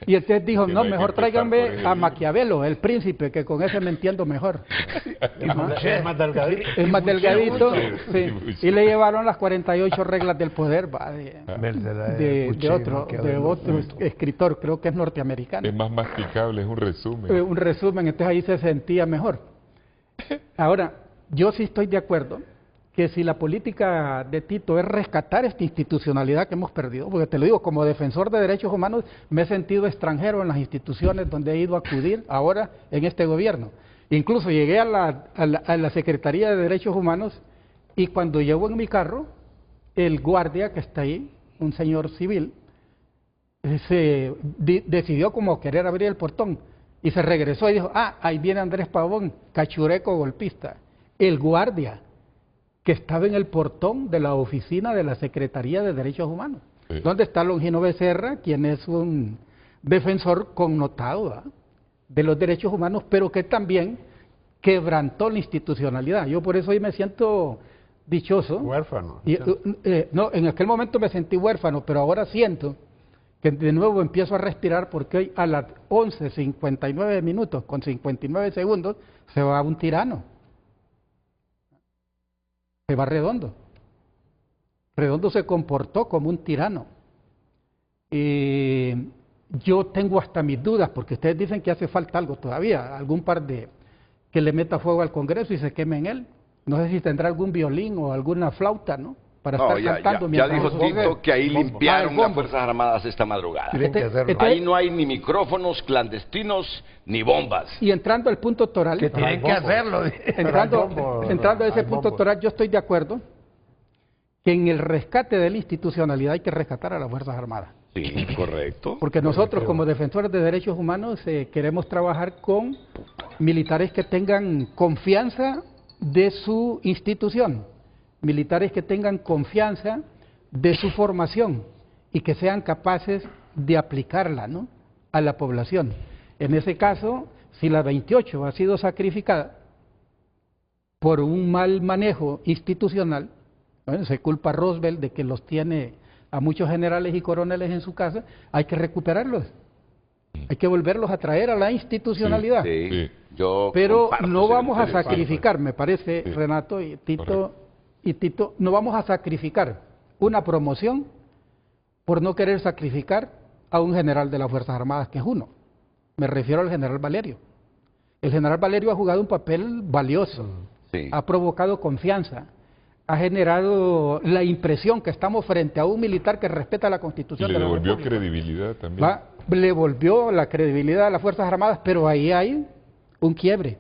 Y entonces dijo, no, mejor tráiganme a Maquiavelo, el príncipe, que con ese me entiendo mejor. Es más delgadito. Es más delgadito, sí. Y le llevaron las 48 reglas del poder, de otro escritor, creo que es norteamericano. Es más masticable, es un resumen. Un resumen, entonces ahí se sentía mejor. Ahora, yo sí estoy de acuerdo que si la política de Tito es rescatar esta institucionalidad que hemos perdido, porque te lo digo, como defensor de derechos humanos me he sentido extranjero en las instituciones donde he ido a acudir ahora en este gobierno. Incluso llegué a la Secretaría de Derechos Humanos y cuando llego en mi carro, el guardia que está ahí, un señor civil, decidió como querer abrir el portón y se regresó y dijo, ahí viene Andrés Pavón, cachureco golpista. El guardia que estaba en el portón de la oficina de la Secretaría de Derechos Humanos, donde está Longino Becerra, quien es un defensor connotado de los derechos humanos, pero que también quebrantó la institucionalidad. Yo por eso hoy me siento dichoso. Huérfano. No, en aquel momento me sentí huérfano, pero ahora siento que de nuevo empiezo a respirar porque hoy a las 11:59 minutos, con 59 segundos, se va un tirano. Se va Redondo. Redondo se comportó como un tirano. Yo tengo hasta mis dudas, porque ustedes dicen que hace falta algo todavía, algún par de que le meta fuego al Congreso y se queme en él. No sé si tendrá algún violín o alguna flauta, ¿no? para No, estar cantando ya mientras dijo nosotros- Tito que ahí limpiaron el las bombo. Fuerzas Armadas esta madrugada. Tienen que hacerlo. Ahí no hay ni micrófonos clandestinos ni bombas. Y entrando al punto toral, Que tienen que hacerlo. entrando a ese punto toral, yo estoy de acuerdo que en el rescate de la institucionalidad hay que rescatar a las Fuerzas Armadas. Sí, correcto. Porque nosotros como defensores de derechos humanos queremos trabajar con militares que tengan confianza de su institución, militares que tengan confianza de su formación y que sean capaces de aplicarla, ¿no?, a la población. En ese caso, si la 28 ha sido sacrificada por un mal manejo institucional, bueno, se culpa a Roosevelt de que los tiene a muchos generales y coroneles en su casa, hay que recuperarlos. Hay que volverlos a traer a la institucionalidad. Sí. Yo Pero comparto no ese vamos a criterio. sacrificar, me parece, Renato y Tito, no vamos a sacrificar una promoción por no querer sacrificar a un general de las Fuerzas Armadas, que es uno. Me refiero al general Valerio. El general Valerio ha jugado un papel valioso, ha provocado confianza, ha generado la impresión que estamos frente a un militar que respeta la Constitución Le de la devolvió República. credibilidad también. Le volvió la credibilidad a las Fuerzas Armadas, pero ahí hay un quiebre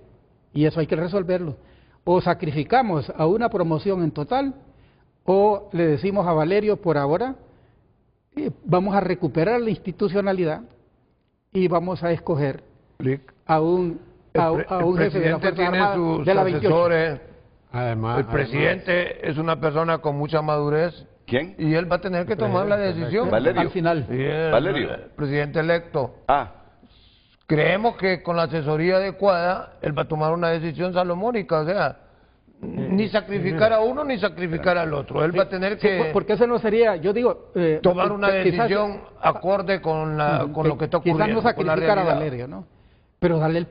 y eso hay que resolverlo. O sacrificamos a una promoción en total o le decimos a Valerio por ahora vamos a recuperar la institucionalidad y vamos a escoger a un jefe de la Fuerza Armada de la 28. Asesores. Además, El presidente es una persona con mucha madurez. ¿Quién? Y él va a tener que tomar la decisión. Valerio. Al final. Sí, el Valerio. presidente electo. Ah, Creemos que con la asesoría adecuada, él va a tomar una decisión salomónica, o sea, ni sacrificar a uno ni sacrificar al otro. Él va a tener que porque eso no sería, yo digo... tomar una quizás- decisión acorde con lo que está ocurriendo. Quizás no con la sacrificar a realidad. Valerio, ¿no? Pero darle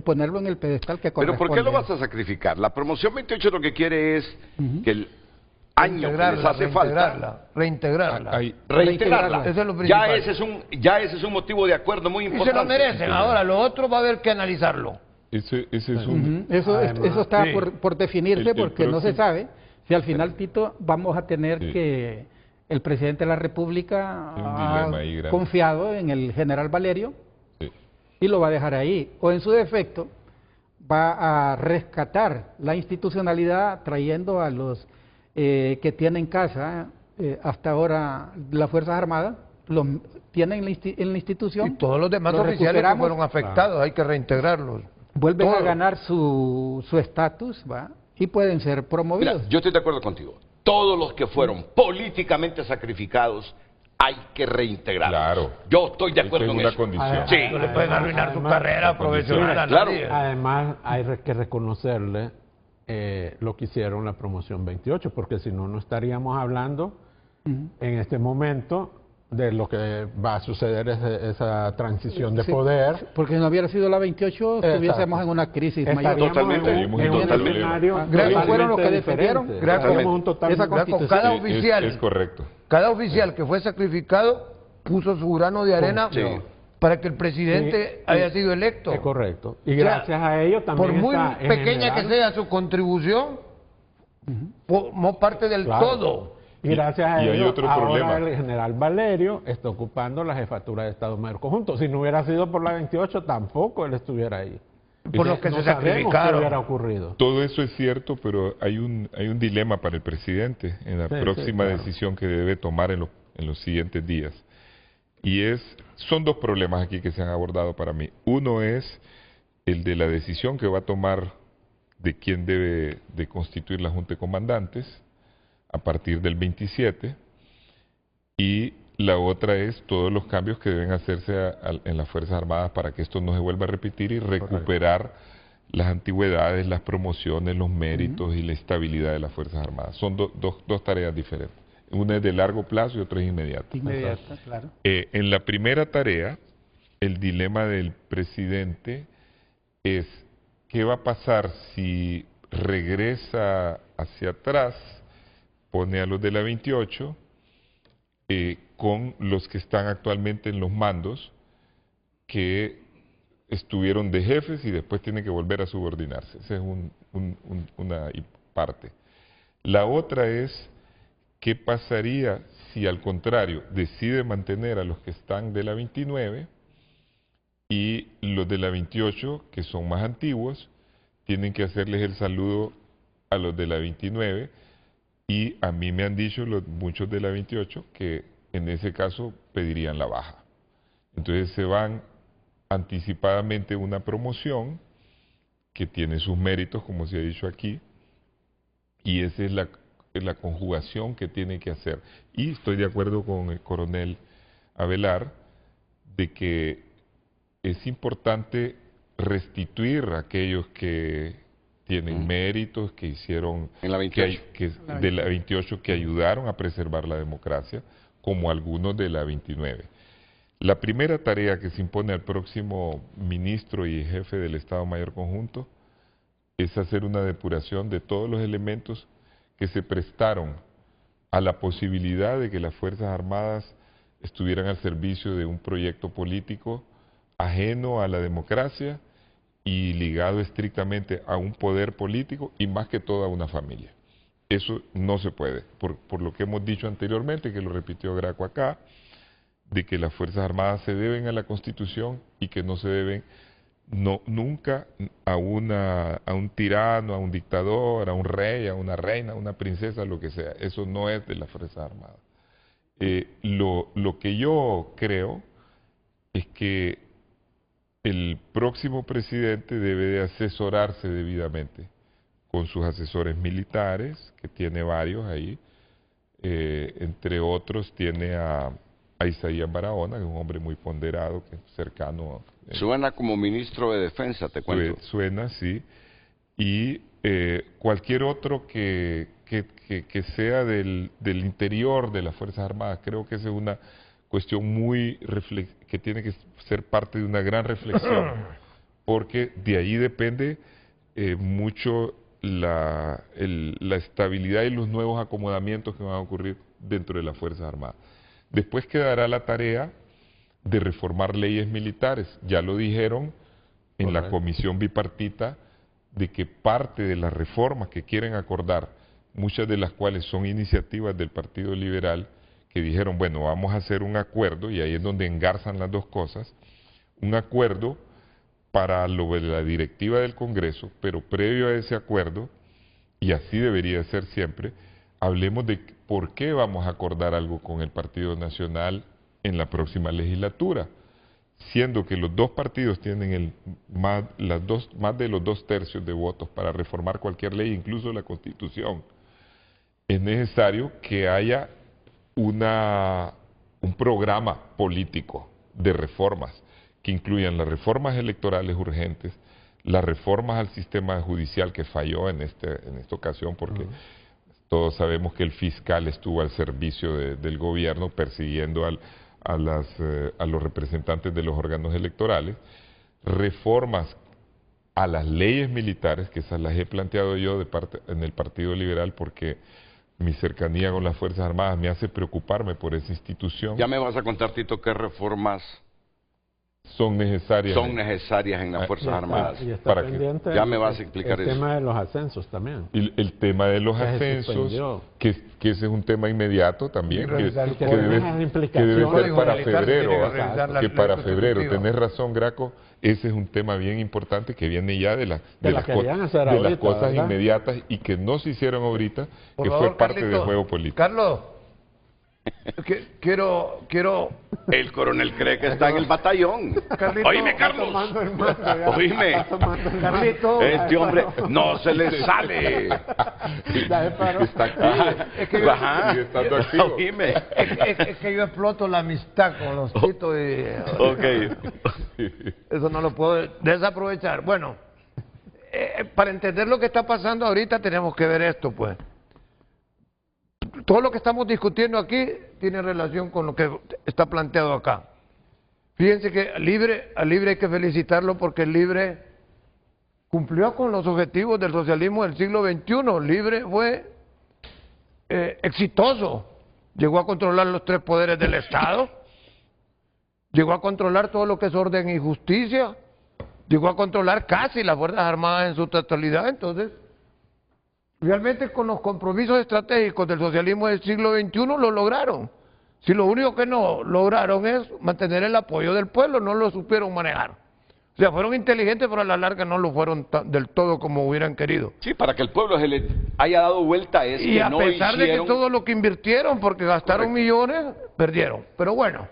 ponerlo en el pedestal que pero corresponde. ¿por qué lo vas a sacrificar? La promoción 28 lo que quiere es que el año que les hace falta Reintegrarla. reintegrarla. Eso es lo principal. Ya ese es un motivo de acuerdo muy Y se importante. lo merecen. Ahora, lo otro va a haber que analizarlo. Ese es un... Eso está sí. por definirse El porque no se próximo- sabe si al final, Tito, vamos a tener que el presidente de la República Un ha dilema ahí grande. confiado en el general Valerio Sí. y lo va a dejar ahí. O en su defecto va a rescatar la institucionalidad trayendo a los que tienen casa hasta ahora las Fuerzas Armadas, los tienen en la institución. Y todos los demás los oficiales que recuperamos, fueron afectados, hay que reintegrarlos. vuelven a Todos. ganar su estatus, ¿va? Y pueden ser promovidos. Mira, yo estoy de acuerdo contigo. Todos los que fueron políticamente sacrificados hay que reintegrarlos. Claro. Yo estoy de Esa acuerdo es en una eso. condición. Sí. No le pueden arruinar su Además, carrera profesional a Claro. nadie. Además, hay que reconocerle lo que hicieron la promoción 28, porque si no, no estaríamos hablando en este momento de lo que va a suceder, esa transición de Sí, poder. Porque si no hubiera sido la 28, Exacto. estuviésemos en una crisis mayor. Estaríamos Totalmente, en un totalmente. escenario Ellos fueron los que totalmente defendieron. diferente. Gracias. Estaríamos un totalmente- Esa constitución. Cada Sí, oficial, es correcto. cada oficial que fue sacrificado puso su grano de arena Sí. para que el presidente Sí, haya sido electo. Es correcto. Y O sea, gracias a ello también por muy está, en pequeña que general, sea su contribución, formó parte del Claro. todo. Y gracias a Y hay ello, otro ahora problema. el general Valerio está ocupando la jefatura de Estado Mayor Conjunto. Si no hubiera sido por la 28, tampoco él estuviera ahí. Por los que no se sabemos sacrificaron. qué hubiera ocurrido. Todo eso es cierto, pero hay un dilema para el presidente en la Sí, próxima sí, claro. decisión que debe tomar en los siguientes días. Y son dos problemas aquí que se han abordado para mí. Uno es el de la decisión que va a tomar de quién debe de constituir la Junta de Comandantes a partir del 27, y la otra es todos los cambios que deben hacerse en las Fuerzas Armadas para que esto no se vuelva a repetir y recuperar las antigüedades, las promociones, los méritos y la estabilidad de las Fuerzas Armadas. Son dos tareas diferentes. Una es de largo plazo y otra es inmediata. Inmediata, claro. En la primera tarea, el dilema del presidente es qué va a pasar si regresa hacia atrás, pone a los de la 28 con los que están actualmente en los mandos, que estuvieron de jefes y después tienen que volver a subordinarse. Esa es una parte. La otra es ¿qué pasaría si al contrario decide mantener a los que están de la 29 y los de la 28, que son más antiguos, tienen que hacerles el saludo a los de la 29? Y a mí me han dicho muchos de la 28 que en ese caso pedirían la baja. Entonces se van anticipadamente una promoción que tiene sus méritos, como se ha dicho aquí, y esa es la conjugación que tiene que hacer. Y estoy de acuerdo con el coronel Avelar de que es importante restituir a aquellos que tienen méritos, que hicieron en la 28. De la 28 que ayudaron a preservar la democracia, como algunos de la 29. La primera tarea que se impone al próximo ministro y jefe del Estado Mayor Conjunto es hacer una depuración de todos los elementos que se prestaron a la posibilidad de que las Fuerzas Armadas estuvieran al servicio de un proyecto político ajeno a la democracia y ligado estrictamente a un poder político y más que todo a una familia. Eso no se puede, por lo que hemos dicho anteriormente, que lo repitió Graco acá, de que las Fuerzas Armadas se deben a la Constitución y que no se deben nunca a un tirano, a un dictador, a un rey, a una reina, a una princesa, lo que sea. Eso no es de las Fuerzas Armadas. Lo que yo creo es que el próximo presidente debe de asesorarse debidamente con sus asesores militares, que tiene varios ahí, entre otros tiene a Isaías Barahona, que es un hombre muy ponderado, que es cercano. Suena como ministro de Defensa, te cuento. Suena, sí. Y cualquier otro que sea del interior de las Fuerzas Armadas, creo que esa es una cuestión que tiene que ser parte de una gran reflexión, porque de ahí depende mucho la estabilidad y los nuevos acomodamientos que van a ocurrir dentro de las Fuerzas Armadas. Después quedará la tarea de reformar leyes militares. Ya lo dijeron en la comisión bipartita, de que parte de las reformas que quieren acordar, muchas de las cuales son iniciativas del Partido Liberal, que dijeron, bueno, vamos a hacer un acuerdo, y ahí es donde engarzan las dos cosas, un acuerdo para lo de la directiva del Congreso, pero previo a ese acuerdo, y así debería ser siempre, hablemos de por qué vamos a acordar algo con el Partido Nacional en la próxima legislatura, siendo que los dos partidos tienen más de los 2/3 de votos para reformar cualquier ley, incluso la Constitución. Es necesario que haya un programa político de reformas que incluyan las reformas electorales urgentes, las reformas al sistema judicial que falló en esta ocasión, porque todos sabemos que el fiscal estuvo al servicio del gobierno persiguiendo a los representantes de los órganos electorales, reformas a las leyes militares, que esas las he planteado yo en el Partido Liberal, porque mi cercanía con las Fuerzas Armadas me hace preocuparme por esa institución. Ya me vas a contar, Tito, qué reformas son necesarias en las Fuerzas Armadas. Para ya me vas a explicar el tema de los ascensos también. El tema de los ascensos, que ese es un tema inmediato también, que debe ser para febrero. Que para febrero, tenés razón, Graco, ese es un tema bien importante que viene ya de las cosas inmediatas y que no se hicieron ahorita, que fue parte del juego político. Carlos, quiero... El coronel cree que está en el batallón. Carlito, oíme, Carlos. Oíme. Carlito. Este hombre no se le sale. Está activo. Sigue estando activo. Oíme. Es que yo exploto la amistad con los Titos y... Eso no lo puedo desaprovechar. Bueno, para entender lo que está pasando ahorita tenemos que ver esto, pues. Todo lo que estamos discutiendo aquí tiene relación con lo que está planteado acá. Fíjense que al Libre hay que felicitarlo porque el Libre cumplió con los objetivos del socialismo del siglo XXI. Libre fue exitoso. Llegó a controlar los 3 poderes del Estado, llegó a controlar todo lo que es orden y justicia, llegó a controlar casi las Fuerzas Armadas en su totalidad. Entonces, realmente con los compromisos estratégicos del socialismo del siglo XXI lo lograron. Si lo único que no lograron es mantener el apoyo del pueblo, no lo supieron manejar. O sea, fueron inteligentes, pero a la larga no lo fueron del todo como hubieran querido. Sí, para que el pueblo se le haya dado vuelta es y que a no pesar de que hicieron... todo lo que invirtieron, porque gastaron millones, perdieron. Pero bueno,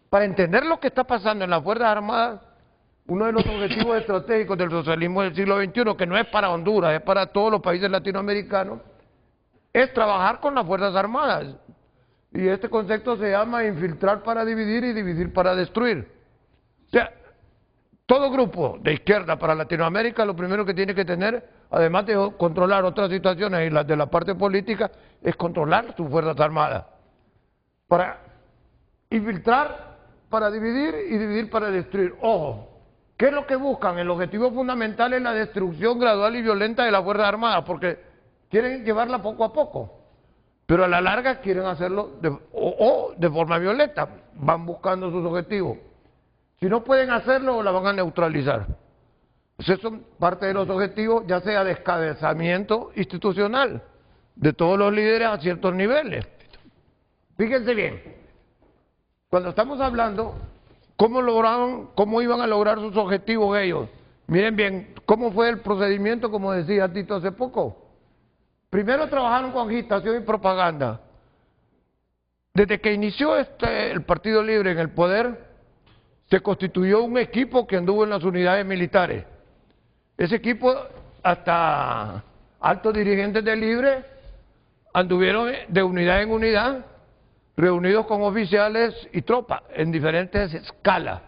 para entender lo que está pasando en las Fuerzas Armadas, uno de los objetivos estratégicos del socialismo del siglo XXI, que no es para Honduras, es para todos los países latinoamericanos, es trabajar con las Fuerzas Armadas. Y este concepto se llama infiltrar para dividir y dividir para destruir. O sea, todo grupo de izquierda para Latinoamérica lo primero que tiene que tener, además de controlar otras situaciones y las de la parte política, es controlar sus Fuerzas Armadas. Para infiltrar para dividir y dividir para destruir. Ojo, ¿qué es lo que buscan? El objetivo fundamental es la destrucción gradual y violenta de las Fuerzas Armadas, porque quieren llevarla poco a poco. Pero a la larga quieren hacerlo de forma violenta, van buscando sus objetivos. Si no pueden hacerlo, la van a neutralizar. Esos son parte de los objetivos, ya sea descabezamiento institucional de todos los líderes a ciertos niveles. Fíjense bien, cuando estamos hablando, ¿cómo iban a lograr sus objetivos ellos? Miren bien, ¿cómo fue el procedimiento, como decía Tito hace poco? Primero trabajaron con agitación y propaganda. Desde que inició el Partido Libre en el poder, se constituyó un equipo que anduvo en las unidades militares. Ese equipo, hasta altos dirigentes del Libre, anduvieron de unidad en unidad, reunidos con oficiales y tropas en diferentes escalas,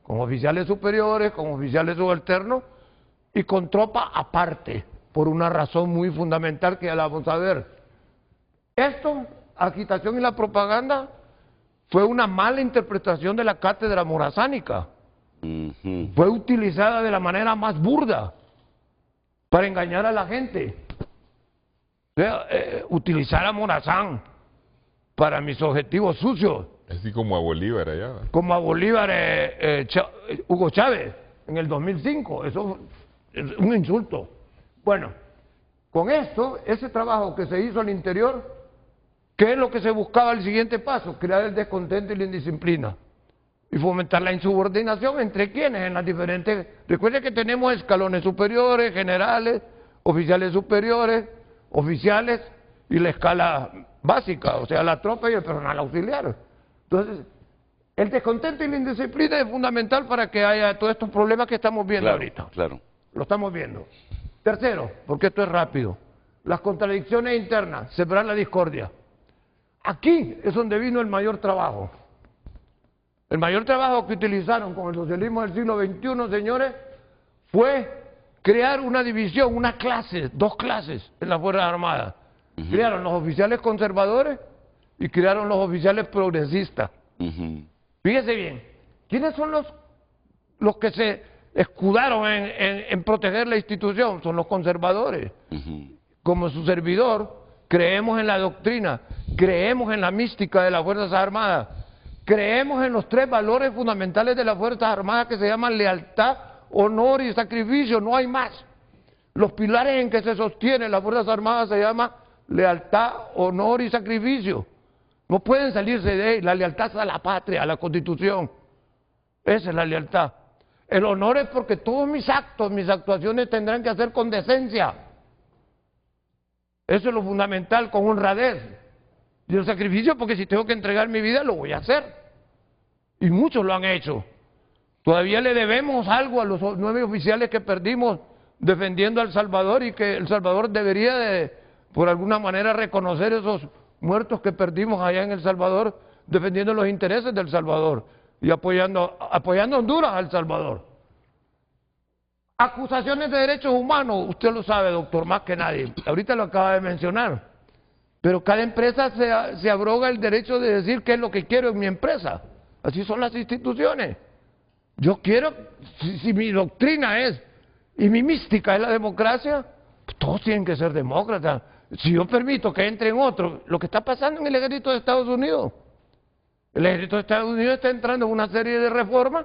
con oficiales superiores, con oficiales subalternos y con tropas aparte, por una razón muy fundamental que ya la vamos a ver. Esto, agitación y la propaganda, fue una mala interpretación de la cátedra morazánica. Fue utilizada de la manera más burda para engañar a la gente. O sea, utilizar a Morazán para mis objetivos sucios. Así como a Bolívar allá. Como a Bolívar, Hugo Chávez, en el 2005. Eso es un insulto. Bueno, con esto, ese trabajo que se hizo al interior, ¿qué es lo que se buscaba el siguiente paso? Crear el descontento y la indisciplina. Y fomentar la insubordinación entre quienes en las diferentes... Recuerden que tenemos escalones superiores, generales, oficiales superiores, oficiales y la escala básica, o sea, la tropa y el personal auxiliar. Entonces, el descontento y la indisciplina es fundamental para que haya todos estos problemas que estamos viendo ahorita. Claro. Lo estamos viendo. Tercero, porque esto es rápido, las contradicciones internas, sembrar la discordia. Aquí es donde vino el mayor trabajo. El mayor trabajo que utilizaron con el socialismo del siglo XXI, señores, fue crear una división, una clase, dos clases en las Fuerzas Armadas. Crearon los oficiales conservadores y crearon los oficiales progresistas. Fíjese bien, ¿quiénes son los que se escudaron en proteger la institución? Son los conservadores. Como su servidor, creemos en la doctrina, creemos en la mística de las Fuerzas Armadas, creemos en los tres valores fundamentales de las Fuerzas Armadas que se llaman lealtad, honor y sacrificio, no hay más. Los pilares en que se sostienen las Fuerzas Armadas se llaman lealtad, honor y sacrificio. No pueden salirse de ahí. La lealtad es a la patria, a la Constitución. Esa es la lealtad. El honor es porque todos mis actos, mis actuaciones tendrán que hacer con decencia. Eso es lo fundamental, con honradez. Y el sacrificio, porque si tengo que entregar mi vida, lo voy a hacer. Y muchos lo han hecho. Todavía le debemos algo a los 9 oficiales que perdimos defendiendo a El Salvador, y que El Salvador debería de, por alguna manera, reconocer esos muertos que perdimos allá en El Salvador, defendiendo los intereses del Salvador y apoyando a Honduras al Salvador. Acusaciones de derechos humanos, usted lo sabe, doctor, más que nadie. Ahorita lo acaba de mencionar. Pero cada empresa se abroga el derecho de decir qué es lo que quiero en mi empresa. Así son las instituciones. Yo quiero, si mi doctrina es, y mi mística es la democracia, pues todos tienen que ser demócratas. Si yo permito que entren otros, lo que está pasando en el ejército de Estados Unidos. El ejército de Estados Unidos está entrando en una serie de reformas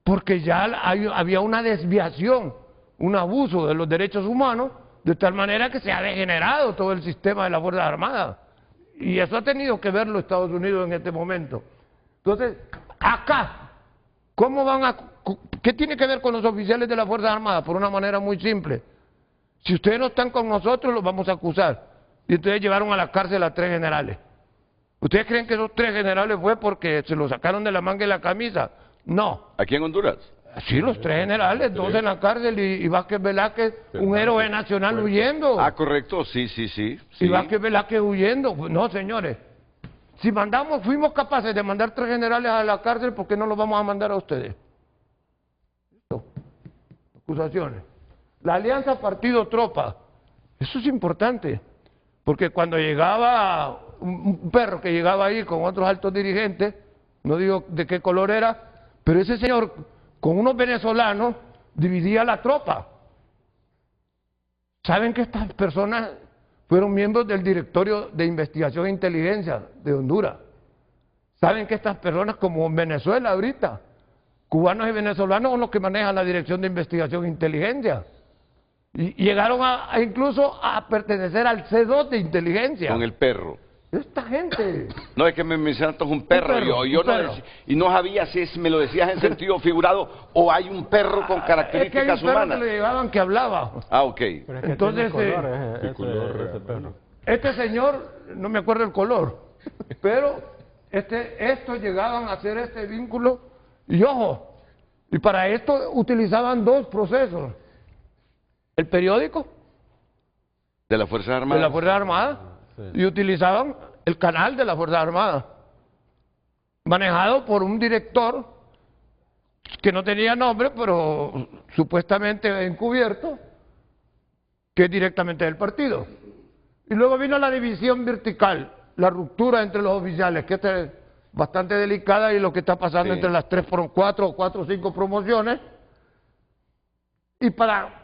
porque ya había una desviación, un abuso de los derechos humanos de tal manera que se ha degenerado todo el sistema de las Fuerzas Armadas. Y eso ha tenido que verlo Estados Unidos en este momento. Entonces, acá, ¿qué tiene que ver con los oficiales de las Fuerzas Armadas? Por una manera muy simple. Si ustedes no están con nosotros, los vamos a acusar. Y ustedes llevaron a la cárcel a 3 generales. ¿Ustedes creen que esos 3 generales fue porque se los sacaron de la manga y la camisa? No. ¿Aquí en Honduras? Sí, los 3 generales, 2 en la cárcel y Vázquez Velázquez, un héroe nacional huyendo. Ah, correcto, sí. Y Vázquez Velázquez huyendo. No, señores. Si fuimos capaces de mandar 3 generales a la cárcel, ¿por qué no los vamos a mandar a ustedes? Esto. Acusaciones. La alianza partido-tropa. Eso es importante. Porque cuando llegaba un perro que llegaba ahí con otros altos dirigentes, no digo de qué color era, pero ese señor con unos venezolanos dividía la tropa. ¿Saben que estas personas fueron miembros del Directorio de Investigación e Inteligencia de Honduras? ¿Saben que estas personas, como en Venezuela ahorita, cubanos y venezolanos son los que manejan la Dirección de Investigación e Inteligencia? Y llegaron incluso a pertenecer al C2 de inteligencia. Con el perro. Esta gente. No, es que me mencionaste un perro, y no sabía si me lo decías en sentido figurado o hay un perro con características es que hay un humanas. perro que le llegaban que hablaba. Ah, ok. Entonces, este señor, no me acuerdo el color, pero estos llegaban a hacer este vínculo, y ojo, y para esto utilizaban 2 procesos. El periódico de la Fuerza Armada. De la Fuerza Armada. Sí. Y utilizaban el canal de la Fuerza Armada, manejado por un director que no tenía nombre, pero supuestamente encubierto, que es directamente del partido. Y luego vino la división vertical, la ruptura entre los oficiales, que esta es bastante delicada, y lo que está pasando entre las 3 por 4 o 4 o 5 promociones. Y para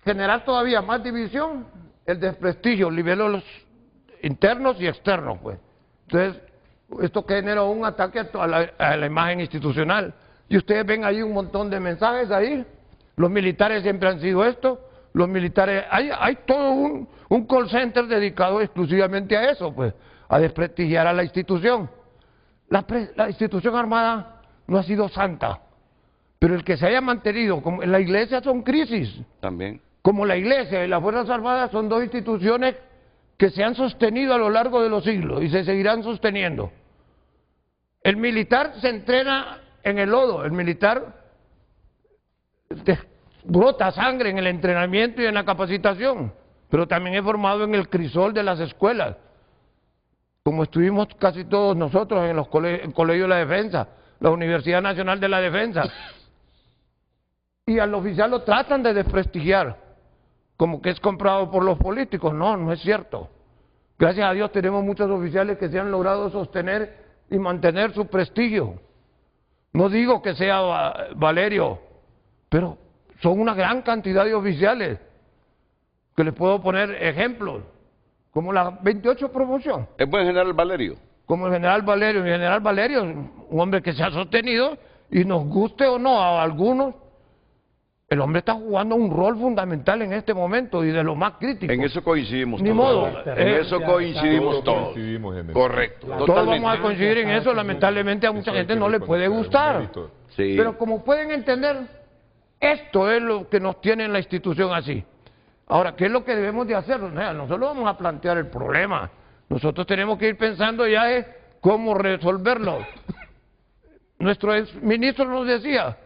generar todavía más división, el desprestigio, niveles internos y externos, pues. Entonces, esto generó un ataque a la imagen institucional. Y ustedes ven ahí un montón de mensajes ahí. Los militares siempre han sido esto. Los militares, hay todo un call center dedicado exclusivamente a eso, pues, a desprestigiar a la institución. La institución armada no ha sido santa, pero el que se haya mantenido, como en la iglesia son crisis. También. Como la iglesia y las Fuerzas Armadas son 2 instituciones que se han sostenido a lo largo de los siglos y se seguirán sosteniendo. El militar se entrena en el lodo, el militar brota sangre en el entrenamiento y en la capacitación, pero también es formado en el crisol de las escuelas, como estuvimos casi todos nosotros en el Colegio de la Defensa, la Universidad Nacional de la Defensa. Y al oficial lo tratan de desprestigiar, como que es comprado por los políticos. No, no es cierto. Gracias a Dios tenemos muchos oficiales que se han logrado sostener y mantener su prestigio. No digo que sea Valerio, pero son una gran cantidad de oficiales, que les puedo poner ejemplos, como la 28 promoción. ¿Es buen general Valerio? Como el general Valerio. El general Valerio es un hombre que se ha sostenido, y nos guste o no a algunos, el hombre está jugando un rol fundamental en este momento y de lo más crítico. En eso coincidimos todos. Ni modo. En eso coincidimos todos. Correcto. Todos vamos a coincidir en eso. Lamentablemente a mucha gente no le puede gustar. Sí. Pero como pueden entender, esto es lo que nos tiene en la institución así. Ahora, ¿qué es lo que debemos de hacer? Nosotros vamos a plantear el problema. Nosotros tenemos que ir pensando ya en cómo resolverlo. Nuestro exministro nos decía,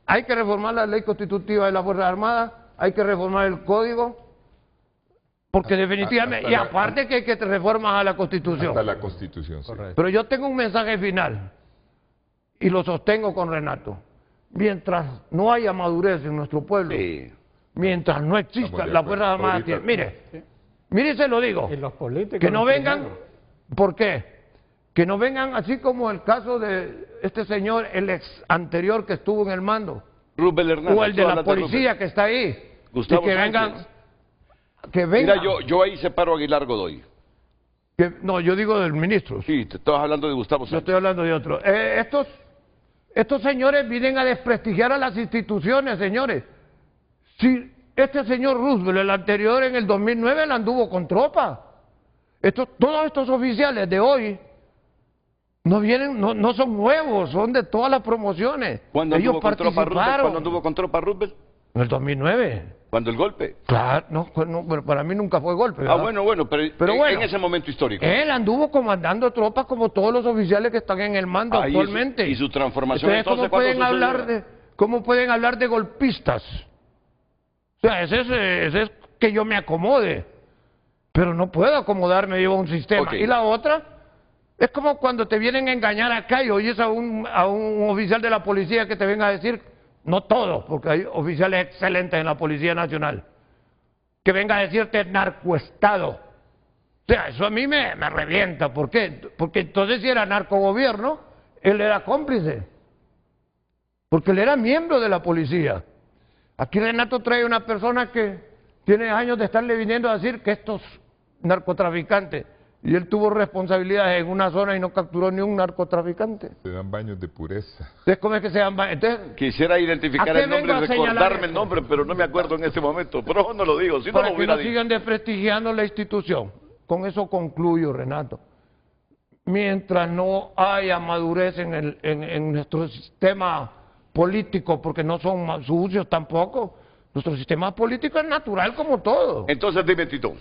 hay que reformar la ley constitutiva de las Fuerzas Armadas, hay que reformar el código, porque definitivamente, y aparte que hay que reformar a la Constitución. Hasta la Constitución, sí. Pero yo tengo un mensaje final, y lo sostengo con Renato. Mientras no haya madurez en nuestro pueblo, mientras no exista las Fuerzas Armadas, mire, se lo digo, y los políticos que no vengan, ¿por qué? Que no vengan así como el caso de este señor, el ex anterior que estuvo en el mando, Rubén Hernández, o el de la policía que está ahí, Gustavo y que vengan, Mira, yo ahí separo a Aguilar Godoy. No, yo digo del ministro. Sí, te estabas hablando de Gustavo Sánchez. Yo estoy hablando de otro. Estos señores vienen a desprestigiar a las instituciones, señores. Si este señor Roosevelt, el anterior en el 2009, él anduvo con tropa. Todos estos oficiales de hoy no vienen, no son nuevos, son de todas las promociones. ¿Cuándo anduvo con tropa Roosevelt? ¿Cuándo anduvo con tropa Roosevelt? En el 2009. ¿Cuándo el golpe? Claro, no, pero para mí nunca fue golpe, ¿verdad? Bueno, pero bueno, en ese momento histórico. Él anduvo comandando tropas como todos los oficiales que están en el mando actualmente. ¿Y su transformación entonces ¿cómo pueden hablar de golpistas? O sea, ese es que yo me acomode, pero no puedo acomodarme yo a un sistema. Okay. Y la otra, es como cuando te vienen a engañar acá y oyes a un oficial de la policía que te venga a decir, no todos, porque hay oficiales excelentes en la Policía Nacional, que venga a decirte narcoestado. O sea, eso a mí me revienta. ¿Por qué? Porque entonces si era narcogobierno, él era cómplice, porque él era miembro de la policía. Aquí Renato trae una persona que tiene años de estarle viniendo a decir que estos narcotraficantes, y él tuvo responsabilidades en una zona y no capturó ni un narcotraficante. Se dan baños de pureza. Entonces, ¿cómo es que se dan baños? Entonces, quisiera identificar el nombre y recordarme el nombre, pero no me acuerdo en este momento. Pero no lo digo, si no lo hubiera dicho. Sigan desprestigiando la institución. Con eso concluyo, Renato. Mientras no haya madurez en nuestro sistema político, porque no son sucios tampoco, nuestro sistema político es natural como todo. Entonces dime, Tito,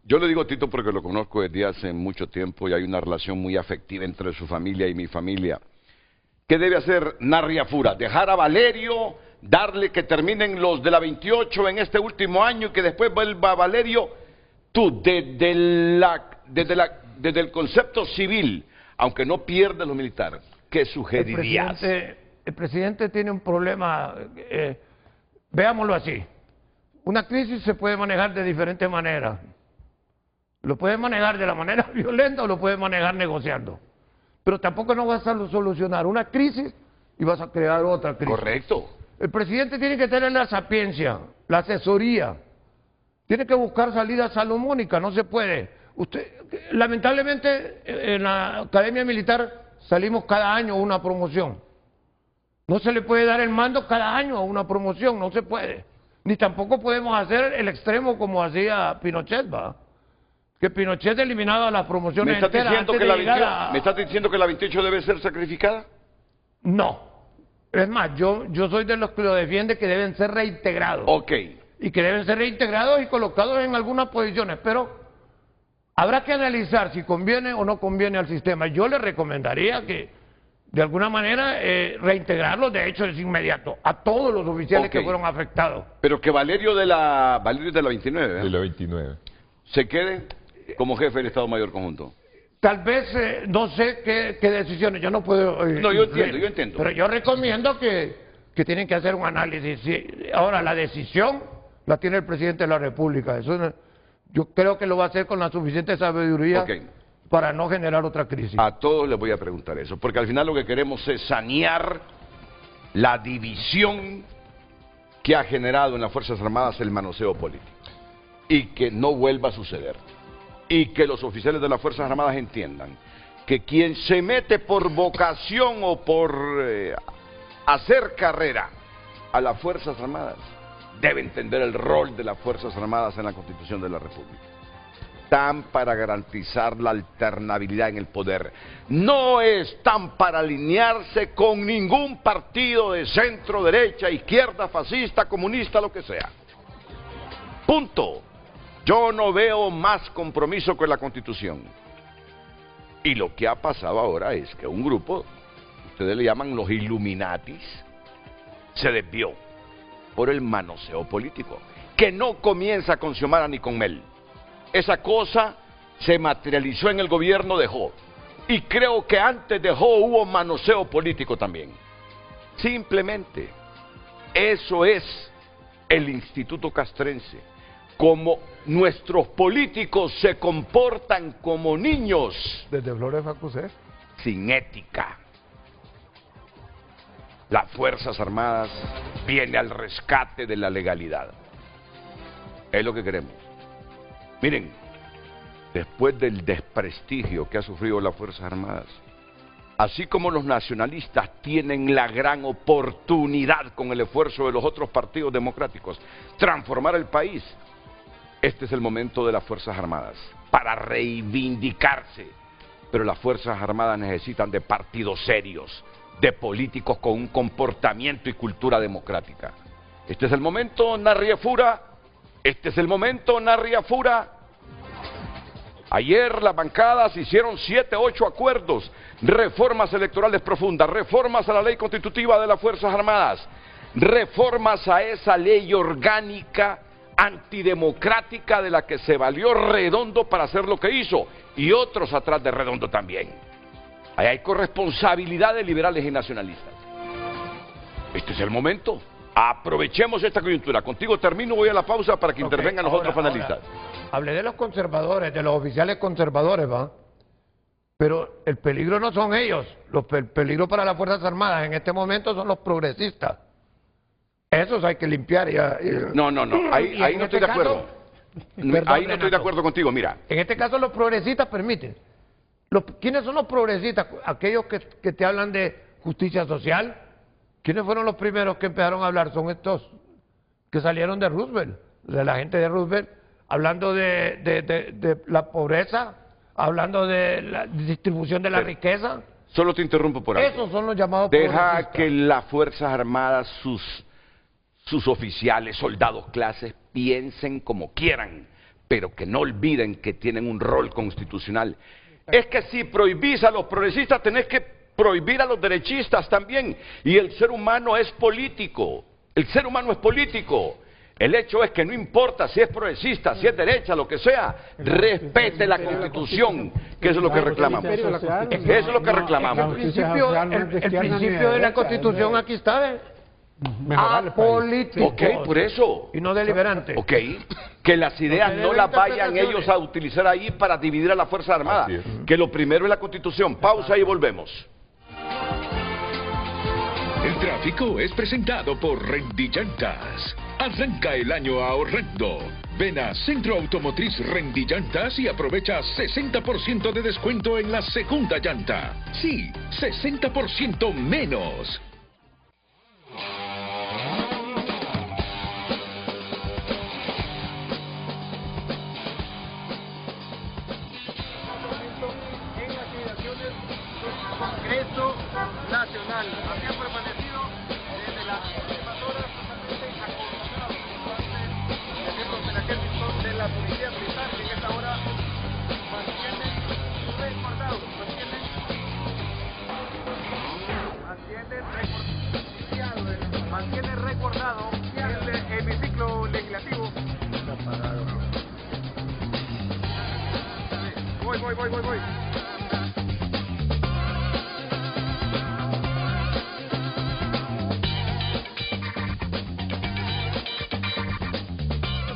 yo le digo a Tito porque lo conozco desde hace mucho tiempo y hay una relación muy afectiva entre su familia y mi familia. ¿Qué debe hacer Narriafura? ¿Dejar a Valerio, darle que terminen los de la 28 en este último año y que después vuelva Valerio? Tú, desde el concepto civil, aunque no pierda lo militar, ¿qué sugerirías? El presidente tiene un problema, veámoslo así. Una crisis se puede manejar de diferentes maneras. Lo puede manejar de la manera violenta o lo puede manejar negociando. Pero tampoco no vas a solucionar una crisis y vas a crear otra crisis. Correcto. El presidente tiene que tener la sapiencia, la asesoría. Tiene que buscar salidas salomónicas, no se puede. Lamentablemente, en la Academia Militar salimos cada año a una promoción. No se le puede dar el mando cada año a una promoción, no se puede. Ni tampoco podemos hacer el extremo como hacía Pinochet, ¿va? Que Pinochet eliminaba las promociones enteras antes de llegar a... ¿Me estás diciendo que la 28 debe ser sacrificada? No. Es más, yo soy de los que lo defiende que deben ser reintegrados. Ok. Y que deben ser reintegrados y colocados en algunas posiciones, pero habrá que analizar si conviene o no conviene al sistema. Yo le recomendaría que, de alguna manera, reintegrarlos, de hecho es inmediato, a todos los oficiales que fueron afectados. Pero que Valerio de la 29, ¿eh? De la 29. Se quede como jefe del Estado Mayor Conjunto. Tal vez, no sé qué decisiones, yo no puedo... no, yo entiendo. Pero yo recomiendo que tienen que hacer un análisis. Ahora, la decisión la tiene el presidente de la República. Eso yo creo que lo va a hacer con la suficiente sabiduría para no generar otra crisis. A todos les voy a preguntar eso, porque al final lo que queremos es sanear la división que ha generado en las Fuerzas Armadas el manoseo político. Y que no vuelva a suceder. Y que los oficiales de las Fuerzas Armadas entiendan que quien se mete por vocación o por hacer carrera a las Fuerzas Armadas debe entender el rol de las Fuerzas Armadas en la Constitución de la República. Están para garantizar la alternabilidad en el poder. No están para alinearse con ningún partido de centro, derecha, izquierda, fascista, comunista, lo que sea. Punto. Yo no veo más compromiso con la Constitución. Y lo que ha pasado ahora es que un grupo, ustedes le llaman los Illuminatis, se desvió por el manoseo político, que no comienza con Xiomara ni con Mel. Esa cosa se materializó en el gobierno de Jo. Y creo que antes de Jo hubo manoseo político también. Simplemente, eso es el Instituto Castrense. Como nuestros políticos se comportan como niños. Desde Flores Facusé. Sin ética. Las Fuerzas Armadas vienen al rescate de la legalidad. Es lo que queremos. Miren, después del desprestigio que ha sufrido las Fuerzas Armadas, así como los nacionalistas tienen la gran oportunidad con el esfuerzo de los otros partidos democráticos, transformar el país, este es el momento de las Fuerzas Armadas para reivindicarse. Pero las Fuerzas Armadas necesitan de partidos serios, de políticos con un comportamiento y cultura democrática. Este es el momento, Narriafura. Este es el momento, Narriafura. Ayer las bancadas hicieron 7, 8 acuerdos, reformas electorales profundas, reformas a la ley constitutiva de las Fuerzas Armadas, reformas a esa ley orgánica antidemocrática de la que se valió Redondo para hacer lo que hizo, y otros atrás de Redondo también. Ahí hay corresponsabilidad de liberales y nacionalistas. Este es el momento. Aprovechemos esta coyuntura. Contigo termino, voy a la pausa para que intervengan los otros panelistas. Hablé de los conservadores, de los oficiales conservadores, ¿va? Pero el peligro no son ellos. El peligro para las Fuerzas Armadas en este momento son los progresistas. Esos hay que limpiar. No, ahí no estoy de acuerdo. Ahí no estoy de acuerdo contigo, mira. En este caso los progresistas permiten. ¿Quiénes son los progresistas? Aquellos que te hablan de justicia social. ¿Quiénes fueron los primeros que empezaron a hablar? Son estos que salieron de Roosevelt, de la gente de Roosevelt, hablando de la pobreza, hablando de la distribución de la riqueza. Solo te interrumpo por ahí. Esos son los llamados Deja que las Fuerzas Armadas, sus oficiales, soldados, clases, piensen como quieran, pero que no olviden que tienen un rol constitucional. Es que si prohibís a los progresistas, tenés que prohibir a los derechistas también. Y el ser humano es político. El ser humano es político. El hecho es que no importa si es progresista, si es derecha, lo que sea, respete la Constitución, que eso es lo que reclamamos. Eso es lo que reclamamos. El principio de la Constitución aquí está apolítico. Ok, por eso. Y no deliberante. Ok, que las ideas no las vayan ellos a utilizar ahí para dividir a la Fuerza Armada. Que lo primero es la Constitución. Pausa y volvemos. El tráfico es presentado por Rendillantas. Arranca el año ahorrando. Ven a Centro Automotriz Rendillantas y aprovecha 60% de descuento en la segunda llanta. Sí, 60% menos. Congreso Nacional. Así ha permanecido desde las últimas horas justamente acordonado por parte de miembros del ejército de la policía militar que en esta hora mantienen resguardado el hemiciclo legislativo. Voy.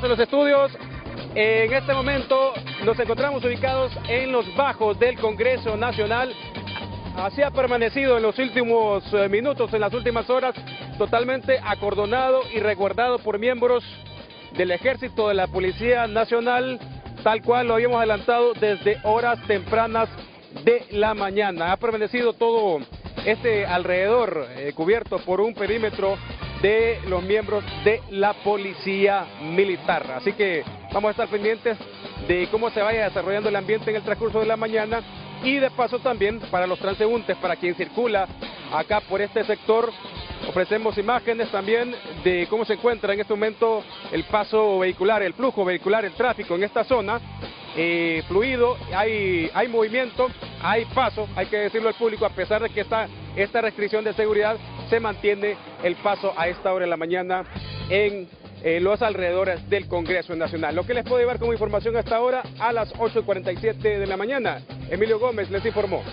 De los estudios, en este momento nos encontramos ubicados en los bajos del Congreso Nacional. Así ha permanecido en los últimos minutos, en las últimas horas, totalmente acordonado y resguardado por miembros del Ejército, de la Policía Nacional, tal cual lo habíamos adelantado desde horas tempranas de la mañana. Ha permanecido todo este alrededor cubierto por un perímetro de los miembros de la Policía Militar. Así que vamos a estar pendientes de cómo se vaya desarrollando el ambiente en el transcurso de la mañana y de paso también para los transeúntes, para quien circula acá por este sector. Ofrecemos imágenes también de cómo se encuentra en este momento el paso vehicular, el flujo vehicular, el tráfico en esta zona. Fluido, hay movimiento, hay paso, hay que decirlo al público, a pesar de que está esta restricción de seguridad, se mantiene el paso a esta hora de la mañana en los alrededores del Congreso Nacional. Lo que les puedo llevar como información hasta ahora a las 8:47 de la mañana. Emilio Gómez les informó.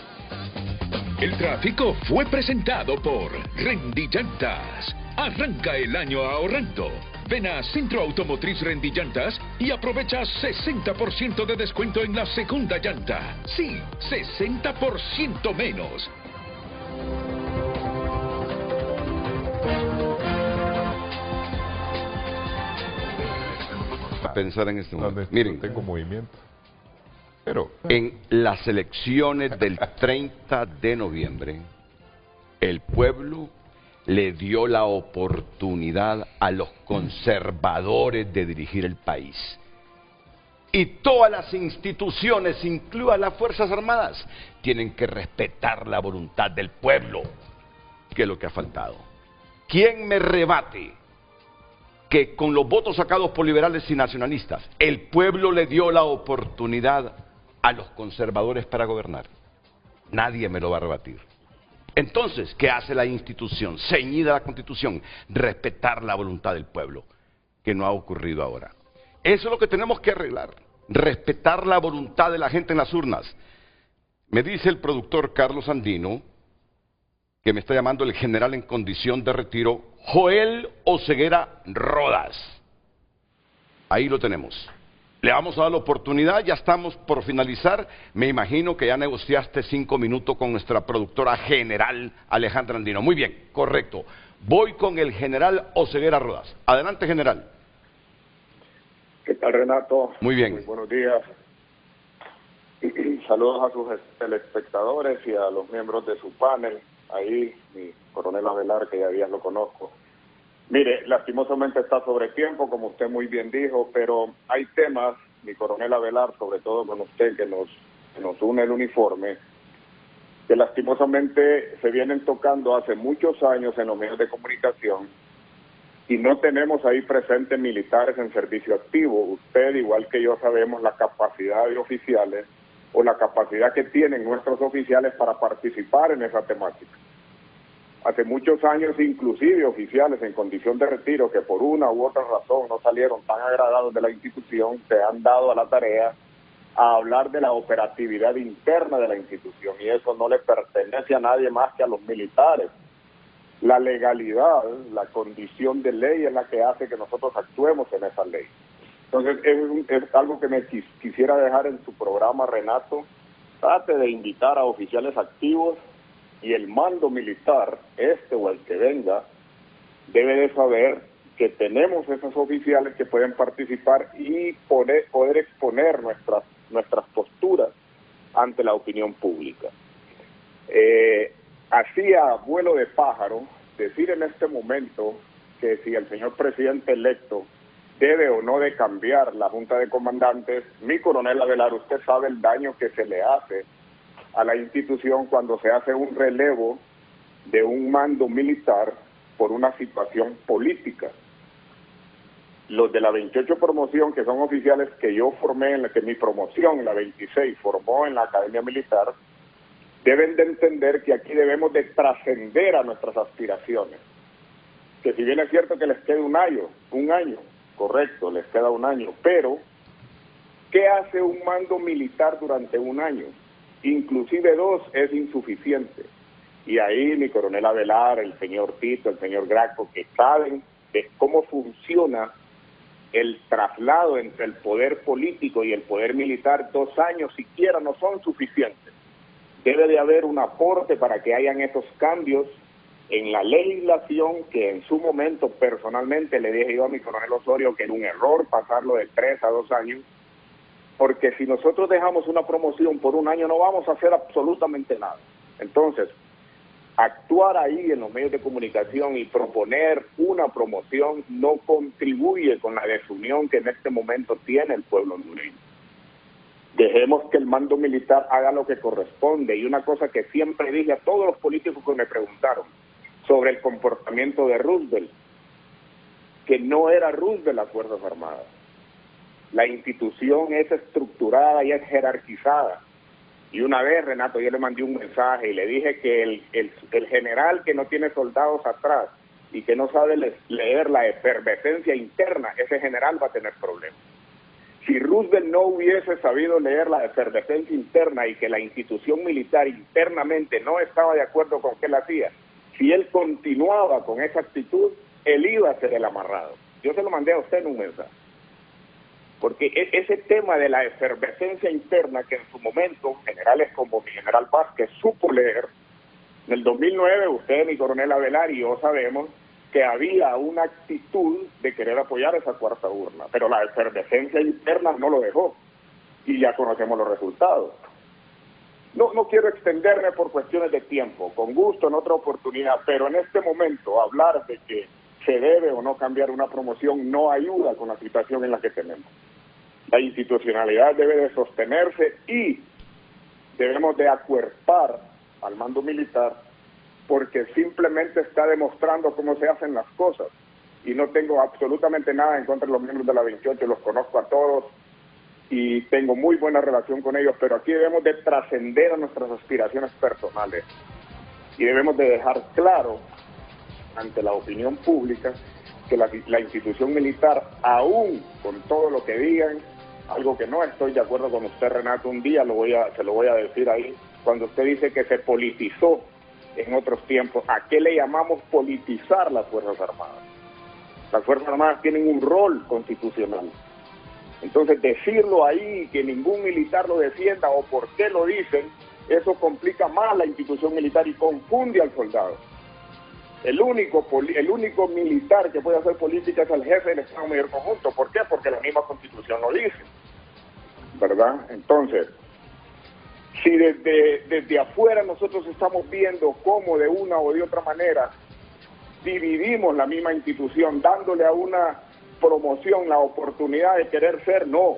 El tráfico fue presentado por Rendillantas. Arranca el año ahorrando. Ven a Centro Automotriz Rendillantas y aprovecha 60% de descuento en la segunda llanta. Sí, 60% menos. A pensar en este momento. Miren, tengo movimiento. Pero en las elecciones del 30 de noviembre, el pueblo le dio la oportunidad a los conservadores de dirigir el país. Y todas las instituciones, incluidas las Fuerzas Armadas, tienen que respetar la voluntad del pueblo, que es lo que ha faltado. ¿Quién me rebate que con los votos sacados por liberales y nacionalistas, el pueblo le dio la oportunidad a los conservadores para gobernar? Nadie me lo va a rebatir. Entonces, ¿qué hace la institución? Ceñida a la Constitución, respetar la voluntad del pueblo, que no ha ocurrido ahora. Eso es lo que tenemos que arreglar, respetar la voluntad de la gente en las urnas. Me dice el productor Carlos Andino, que me está llamando el general en condición de retiro, Joel Oseguera Rodas. Ahí lo tenemos. Le vamos a dar la oportunidad, ya estamos por finalizar. Me imagino que ya negociaste 5 minutos con nuestra productora general Alejandra Andino. Muy bien, correcto. Voy con el general Oseguera Rodas. Adelante, general. ¿Qué tal, Renato? Muy bien. Muy buenos días. Saludos a sus telespectadores y a los miembros de su panel. Ahí, mi coronel Avelar, que ya días lo conozco. Mire, lastimosamente está sobre tiempo, como usted muy bien dijo, pero hay temas, mi coronel Avelar, sobre todo con usted, que nos une el uniforme, que lastimosamente se vienen tocando hace muchos años en los medios de comunicación y no tenemos ahí presentes militares en servicio activo. Usted, igual que yo, sabemos la capacidad de oficiales o la capacidad que tienen nuestros oficiales para participar en esa temática. Hace muchos años, inclusive oficiales en condición de retiro que por una u otra razón no salieron tan agradados de la institución, se han dado a la tarea a hablar de la operatividad interna de la institución, y eso no le pertenece a nadie más que a los militares. La legalidad, la condición de ley es la que hace que nosotros actuemos en esa ley. Entonces, es algo que me quisiera dejar en su programa, Renato. Trate de invitar a oficiales activos, y el mando militar, este o el que venga, debe de saber que tenemos esos oficiales que pueden participar y poder exponer nuestras posturas ante la opinión pública. Así a vuelo de pájaro, decir en este momento que si el señor presidente electo debe o no de cambiar la Junta de Comandantes, mi coronel Avelar, usted sabe el daño que se le hace a la institución cuando se hace un relevo de un mando militar por una situación política. Los de la 28 promoción, que son oficiales que yo formé, en la que mi promoción, la 26, formó en la Academia Militar, deben de entender que aquí debemos de trascender a nuestras aspiraciones. Que si bien es cierto que les queda un año, correcto, les queda un año, pero ¿qué hace un mando militar durante un año? Inclusive 2 es insuficiente. Y ahí mi coronel Avelar, el señor Tito, el señor Graco, que saben de cómo funciona el traslado entre el poder político y el poder militar, 2 años siquiera no son suficientes. Debe de haber un aporte para que hayan esos cambios en la legislación, que en su momento personalmente le dije yo a mi coronel Osorio que era un error pasarlo de 3 a 2 años, porque si nosotros dejamos una promoción por un año no vamos a hacer absolutamente nada. Entonces, actuar ahí en los medios de comunicación y proponer una promoción no contribuye con la desunión que en este momento tiene el pueblo hondureño. Dejemos que el mando militar haga lo que corresponde. Y una cosa que siempre dije a todos los políticos que me preguntaron sobre el comportamiento de Roosevelt, que no era Roosevelt las Fuerzas Armadas. La institución es estructurada y es jerarquizada. Y una vez, Renato, yo le mandé un mensaje y le dije que el general que no tiene soldados atrás y que no sabe leer la efervescencia interna, ese general va a tener problemas. Si Roosevelt no hubiese sabido leer la efervescencia interna y que la institución militar internamente no estaba de acuerdo con qué él hacía, si él continuaba con esa actitud, él iba a ser el amarrado. Yo se lo mandé a usted en un mensaje. Porque ese tema de la efervescencia interna que en su momento generales como mi general Vázquez supo leer, en el 2009 usted, mi coronel Avelar y yo sabemos que había una actitud de querer apoyar esa cuarta urna, pero la efervescencia interna no lo dejó. y ya conocemos los resultados. No quiero extenderme por cuestiones de tiempo, con gusto en otra oportunidad, pero en este momento hablar de que se debe o no cambiar una promoción no ayuda con la situación en la que tenemos. La institucionalidad debe de sostenerse y debemos de acuerpar al mando militar, porque simplemente está demostrando cómo se hacen las cosas. Y no tengo absolutamente nada en contra de los miembros de la 28, los conozco a todos y tengo muy buena relación con ellos, pero aquí debemos de trascender a nuestras aspiraciones personales y debemos de dejar claro ante la opinión pública que la institución militar, aún con todo lo que digan, algo que no estoy de acuerdo con usted, Renato, un día se lo voy a decir ahí, cuando usted dice que se politizó en otros tiempos, ¿a qué le llamamos politizar las Fuerzas Armadas? Las Fuerzas Armadas tienen un rol constitucional. Entonces, decirlo ahí, que ningún militar lo defienda o por qué lo dicen, eso complica más la institución militar y confunde al soldado. El único militar que puede hacer política es el jefe del Estado Mayor Conjunto. ¿Por qué? Porque la misma Constitución lo dice, ¿verdad? Entonces, si desde afuera nosotros estamos viendo cómo de una o de otra manera dividimos la misma institución, dándole a una promoción la oportunidad de querer ser, no.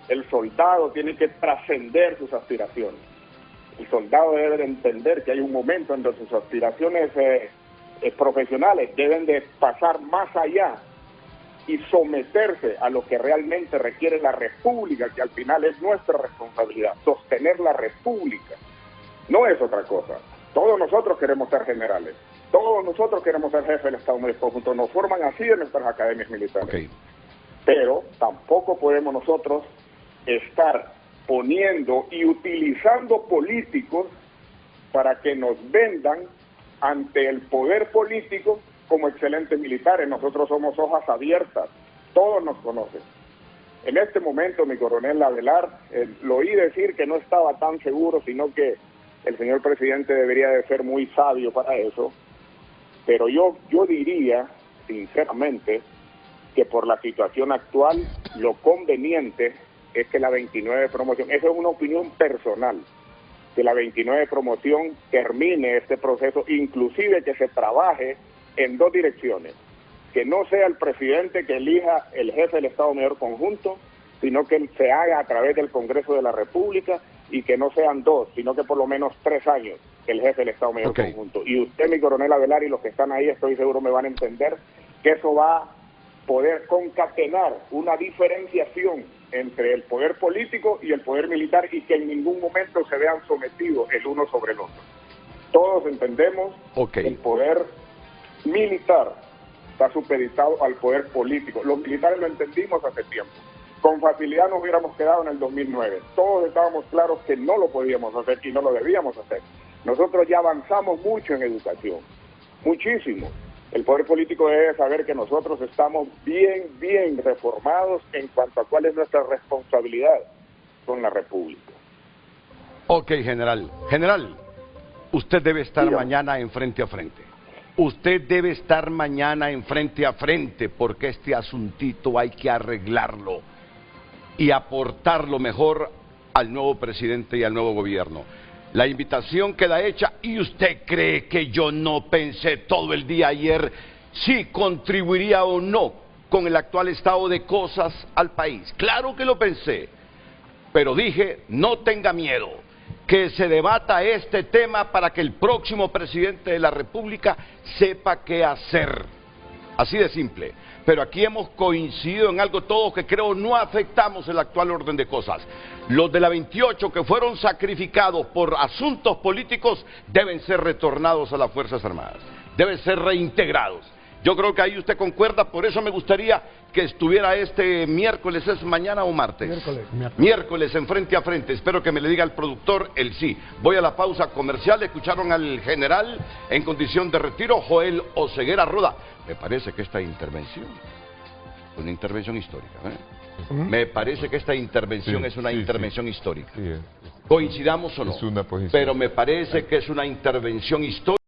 El soldado tiene que trascender sus aspiraciones. El soldado debe de entender que hay un momento en donde sus aspiraciones profesionales deben de pasar más allá y someterse a lo que realmente requiere la República, que al final es nuestra responsabilidad, sostener la República. No es otra cosa. Todos nosotros queremos ser generales. Todos nosotros queremos ser jefes del Estado Mayor Conjunto, nos forman así en nuestras academias militares. Okay. Pero tampoco podemos nosotros estar poniendo y utilizando políticos para que nos vendan ante el poder político como excelentes militares. Nosotros somos hojas abiertas, todos nos conocen. En este momento, mi coronel Avelar, lo oí decir que no estaba tan seguro, sino que el señor presidente debería de ser muy sabio para eso. Pero yo diría, sinceramente, que por la situación actual, lo conveniente es que la 29 promoción, esa es una opinión personal, que la 29 promoción termine este proceso, inclusive que se trabaje en dos direcciones, que no sea el presidente que elija el jefe del Estado Mayor Conjunto, sino que se haga a través del Congreso de la República, y que no sean 2, sino que por lo menos 3 años el jefe del Estado Mayor Conjunto. Y usted, mi coronel Avelar, y los que están ahí, estoy seguro me van a entender que eso va a poder concatenar una diferenciación entre el poder político y el poder militar, y que en ningún momento se vean sometidos el uno sobre el otro. Todos entendemos que el poder militar está supeditado al poder político. Los militares lo entendimos hace tiempo. Con facilidad nos hubiéramos quedado en el 2009. Todos estábamos claros que no lo podíamos hacer y no lo debíamos hacer. Nosotros ya avanzamos mucho en educación, muchísimo. El poder político debe saber que nosotros estamos bien reformados en cuanto a cuál es nuestra responsabilidad con la República. Ok, general. General, usted debe estar mañana en frente a frente. Usted debe estar mañana en frente a frente, porque este asuntito hay que arreglarlo y aportar lo mejor al nuevo presidente y al nuevo gobierno. La invitación queda hecha. ¿Y usted cree que yo no pensé todo el día ayer si contribuiría o no con el actual estado de cosas al país? Claro que lo pensé, pero dije, no tenga miedo, que se debata este tema para que el próximo presidente de la República sepa qué hacer. Así de simple. Pero aquí hemos coincidido en algo todos que creo no afectamos el actual orden de cosas. Los de la 28 que fueron sacrificados por asuntos políticos deben ser retornados a las Fuerzas Armadas, deben ser reintegrados. Yo creo que ahí usted concuerda, por eso me gustaría que estuviera este miércoles, ¿es mañana o martes? Miércoles en frente a frente. Espero que me le diga el productor el sí. Voy a la pausa comercial. Escucharon al general en condición de retiro, Joel Oseguera Roda. Me parece que esta intervención es una intervención histórica, ¿eh? Me parece que esta intervención es una intervención histórica. Coincidamos o no, es una posición. Pero me parece que es una intervención histórica.